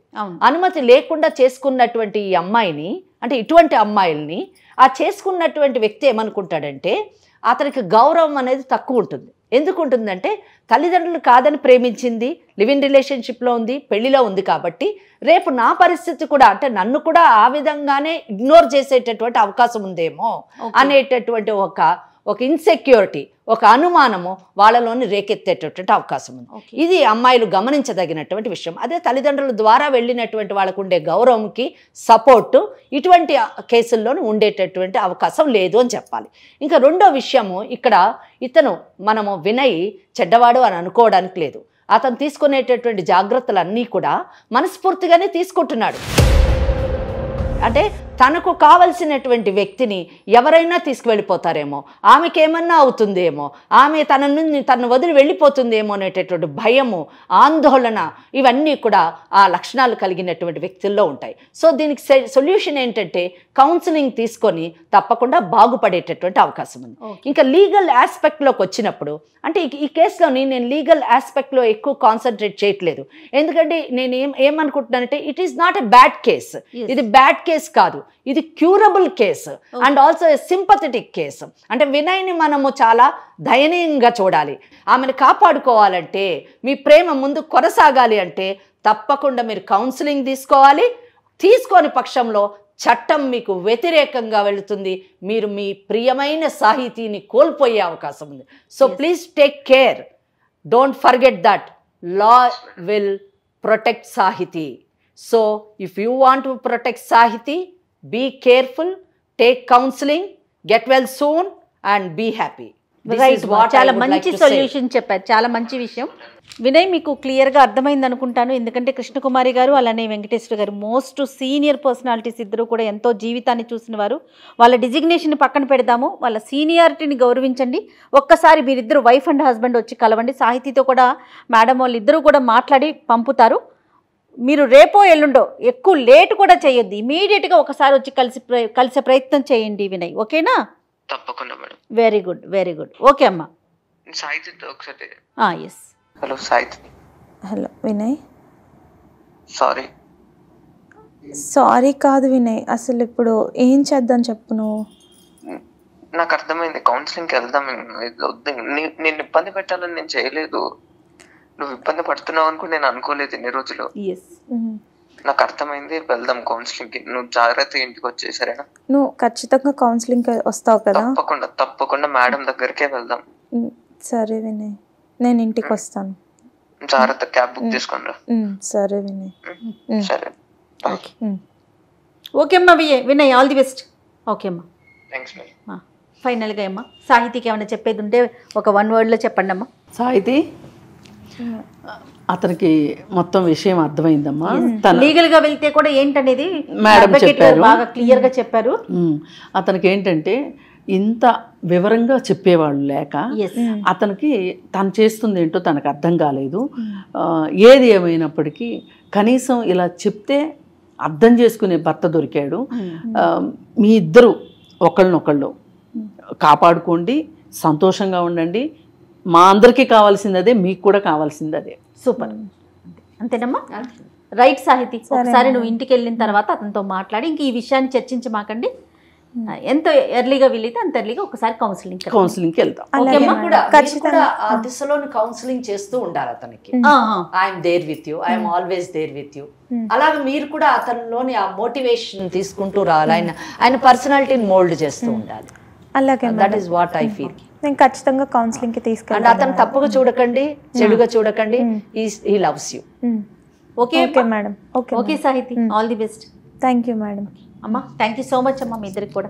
అనుమతి లేకుండా చేసుకున్నటువంటి ఈ అమ్మాయిని, అంటే ఇటువంటి అమ్మాయిల్ని ఆ చేసుకున్నటువంటి వ్యక్తి ఏమనుకుంటాడంటే అతనికి గౌరవం అనేది తక్కువ ఉంటుంది. ఎందుకు ఉంటుందంటే తల్లిదండ్రులు కాదని ప్రేమించింది, లివ్ ఇన్ రిలేషన్షిప్లో ఉంది, పెళ్లిలో ఉంది కాబట్టి రేపు నా పరిస్థితి కూడా, అంటే నన్ను కూడా ఆ విధంగానే ఇగ్నోర్ చేసేటటువంటి అవకాశం ఉందేమో అనేటటువంటి ఒక ఇన్సెక్యూరిటీ, ఒక అనుమానము వాళ్ళలోని రేకెత్తేటటువంటి అవకాశం ఉంది. ఇది అమ్మాయిలు గమనించదగినటువంటి విషయం. అదే తల్లిదండ్రుల ద్వారా వెళ్ళినటువంటి వాళ్ళకు ఉండే గౌరవంకి సపోర్టు ఇటువంటి కేసుల్లోనూ ఉండేటటువంటి అవకాశం లేదు అని చెప్పాలి. ఇంకా రెండో విషయము, ఇక్కడ మనము వినయ్ చెడ్డవాడు అని అనుకోవడానికి లేదు. అతను తీసుకునేటటువంటి జాగ్రత్తలన్నీ కూడా మనస్ఫూర్తిగానే తీసుకుంటున్నాడు. అంటే తనకు కావలసినటువంటి వ్యక్తిని ఎవరైనా తీసుకువెళ్ళిపోతారేమో, ఆమెకి ఏమన్నా అవుతుందేమో, ఆమె తనను వదిలి వెళ్ళిపోతుందేమో అనేటటువంటి భయము, ఆందోళన, ఇవన్నీ కూడా ఆ లక్షణాలు కలిగినటువంటి వ్యక్తుల్లో ఉంటాయి. సో దీనికి సొల్యూషన్ ఏంటంటే కౌన్సిలింగ్ తీసుకొని తప్పకుండా బాగుపడేటటువంటి అవకాశం ఉంది. ఇంకా లీగల్ ఆస్పెక్ట్లోకి వచ్చినప్పుడు, అంటే ఈ కేసులోని నేను లీగల్ ఆస్పెక్ట్లో ఎక్కువ కాన్సన్ట్రేట్ చేయట్లేదు. ఎందుకంటే నేను ఏమనుకుంటున్నానంటే it is not a bad case. ఇది బ్యాడ్ కేసు కాదు, ఇది curable case and also a sympathetic case. అంటే వినయ్ని మనము చాలా దయనీయంగా చూడాలి. ఆమెను కాపాడుకోవాలంటే, మీ ప్రేమ ముందు కొనసాగాలి అంటే తప్పకుండా మీరు కౌన్సిలింగ్ తీసుకోవాలి. తీసుకోని పక్షంలో చట్టం మీకు వ్యతిరేకంగా వెళుతుంది, మీరు మీ ప్రియమైన సాహితీని కోల్పోయే అవకాశం ఉంది. So please take care, don't forget that law will protect Sahiti. So if you want to protect Sahiti, be careful, take counseling, get well soon and be happy. Right, చాలా మంచి సొల్యూషన్ చెప్పారు, చాలా మంచి విషయం. వినయ్, మీకు క్లియర్గా అర్థమైంది అనుకుంటాను. ఎందుకంటే కృష్ణకుమారి గారు అలానే వెంకటేశ్వర గారు మోస్ట్ సీనియర్ పర్సనాలిటీస్, ఇద్దరు కూడా ఎంతో జీవితాన్ని చూసిన వారు. వాళ్ళ డిజిగ్నేషన్ పక్కన పెడదాము, వాళ్ళ సీనియారిటీని గౌరవించండి. ఒక్కసారి మీరిద్దరు వైఫ్ అండ్ హస్బెండ్ వచ్చి కలవండి. సాహితీతో కూడా మేడం వాళ్ళు ఇద్దరు కూడా మాట్లాడి పంపుతారు. మీరు రేపో ఎల్లుండో ఎక్కువ లేట్ కూడా చేయొద్దు, ఇమీడియట్గా ఒకసారి వచ్చి కలిసే ప్రయత్నం చేయండి వినయ్, ఓకేనా? తప్పకుండా madam. Very good, very good. Okay అమ్మా. సాయితో ఒకసారి. ఎస్. హలో సాయిత్. హలో వినయ్. సారీ కాదు వినయ్, అసలు ఇప్పుడు ఏం చేద్దాం చెప్పు నువ్వు. నాకు అర్థమైంది, కౌన్సిలింగ్కి వెళ్దాం. నేను ఇబ్బంది పెట్టాలని నేను చేయలేదు, నువ్వు ఇబ్బంది పడుతున్నావు అనుకుని నేను అనుకోలేదు ఇన్ని రోజులు. నాకు అర్థమైంది, వెళ్దాం కౌన్సిలింగ్కి. నువ్వు జాగ్రత్తగా ఇంటికి వచ్చేసరేనా? నువ్వు ఖచ్చితంగా కౌన్సిలింగ్కి వస్తావు కదా? తప్పకుండా మేడం దగ్గరికే వెళ్దాం. సరే వినయ్, నేను ఇంటికి వస్తాను. జాగ్రత్త, క్యాబ్ బుక్ చేసుకుని రా. సరే వినయ్. సరే, ఓకే అమ్మా Vinay, all the best. Okay అమ్మా, థ్యాంక్స్ మేడం. ఫైనల్గా అమ్మా సాహితీకి ఏమైనా చెప్పేది ఉంటే ఒక 1 wordలో చెప్పండి అమ్మా. సాహితీ, అతనికి మొత్తం విషయం అర్థమైందమ్మా. లీగల్ గా వెళ్తే కూడా ఏంటనేది మేడం చెప్పారు, బాగా క్లియర్ గా చెప్పారు. అతనికి ఏంటంటే ఇంత వివరంగా చెప్పేవాళ్ళు లేక అతనికి తను చేస్తుంది ఏంటో తనకు అర్థం కాలేదు. ఏది ఏమైనప్పటికీ కనీసం ఇలా చెప్తే అర్థం చేసుకునే భర్త దొరికాడు. మీ ఇద్దరు ఒకళ్ళనొకళ్ళు కాపాడుకోండి, సంతోషంగా ఉండండి. మా అందరికీ కావాల్సింది అదే, మీకు కూడా కావాల్సింది అదే. సూపర్, అంతేనమ్మా? రైట్ సాహితీ, ఒకసారి నువ్వు ఇంటికి వెళ్ళిన తర్వాత అతనితో మాట్లాడి ఇంక ఈ విషయాన్ని చర్చించమాకండి. ఎంత ఎర్లీగా వీలైతే అంత ఎర్లీగా ఒకసారి కౌన్సిలింగ్కి వెళ్తాం. ఆ దిశలోని కౌన్సిలింగ్ చేస్తూ ఉండాలి అతనికి. I'm there with you, I'm always there with you. అలాగే మీరు కూడా అతనిలోని ఆ మోటివేషన్ తీసుకుంటూ రావాలి, ఆయన పర్సనాలిటీని మోల్డ్ చేస్తూ ఉండాలి. అలాగే, that is what I feel. నేను ఖచ్చితంగా కౌన్సిలింగ్కి తీసుకెళ్ళాను. అతను తప్పుగా చూడకండి, చెడుగా చూడకండి. He loves you. Okay madam. Okay Sahithi, all the best. Thank you madam. అమ్మా థ్యాంక్ యూ సో మచ్ అమ్మా, మీ ఇద్దరికి కూడా.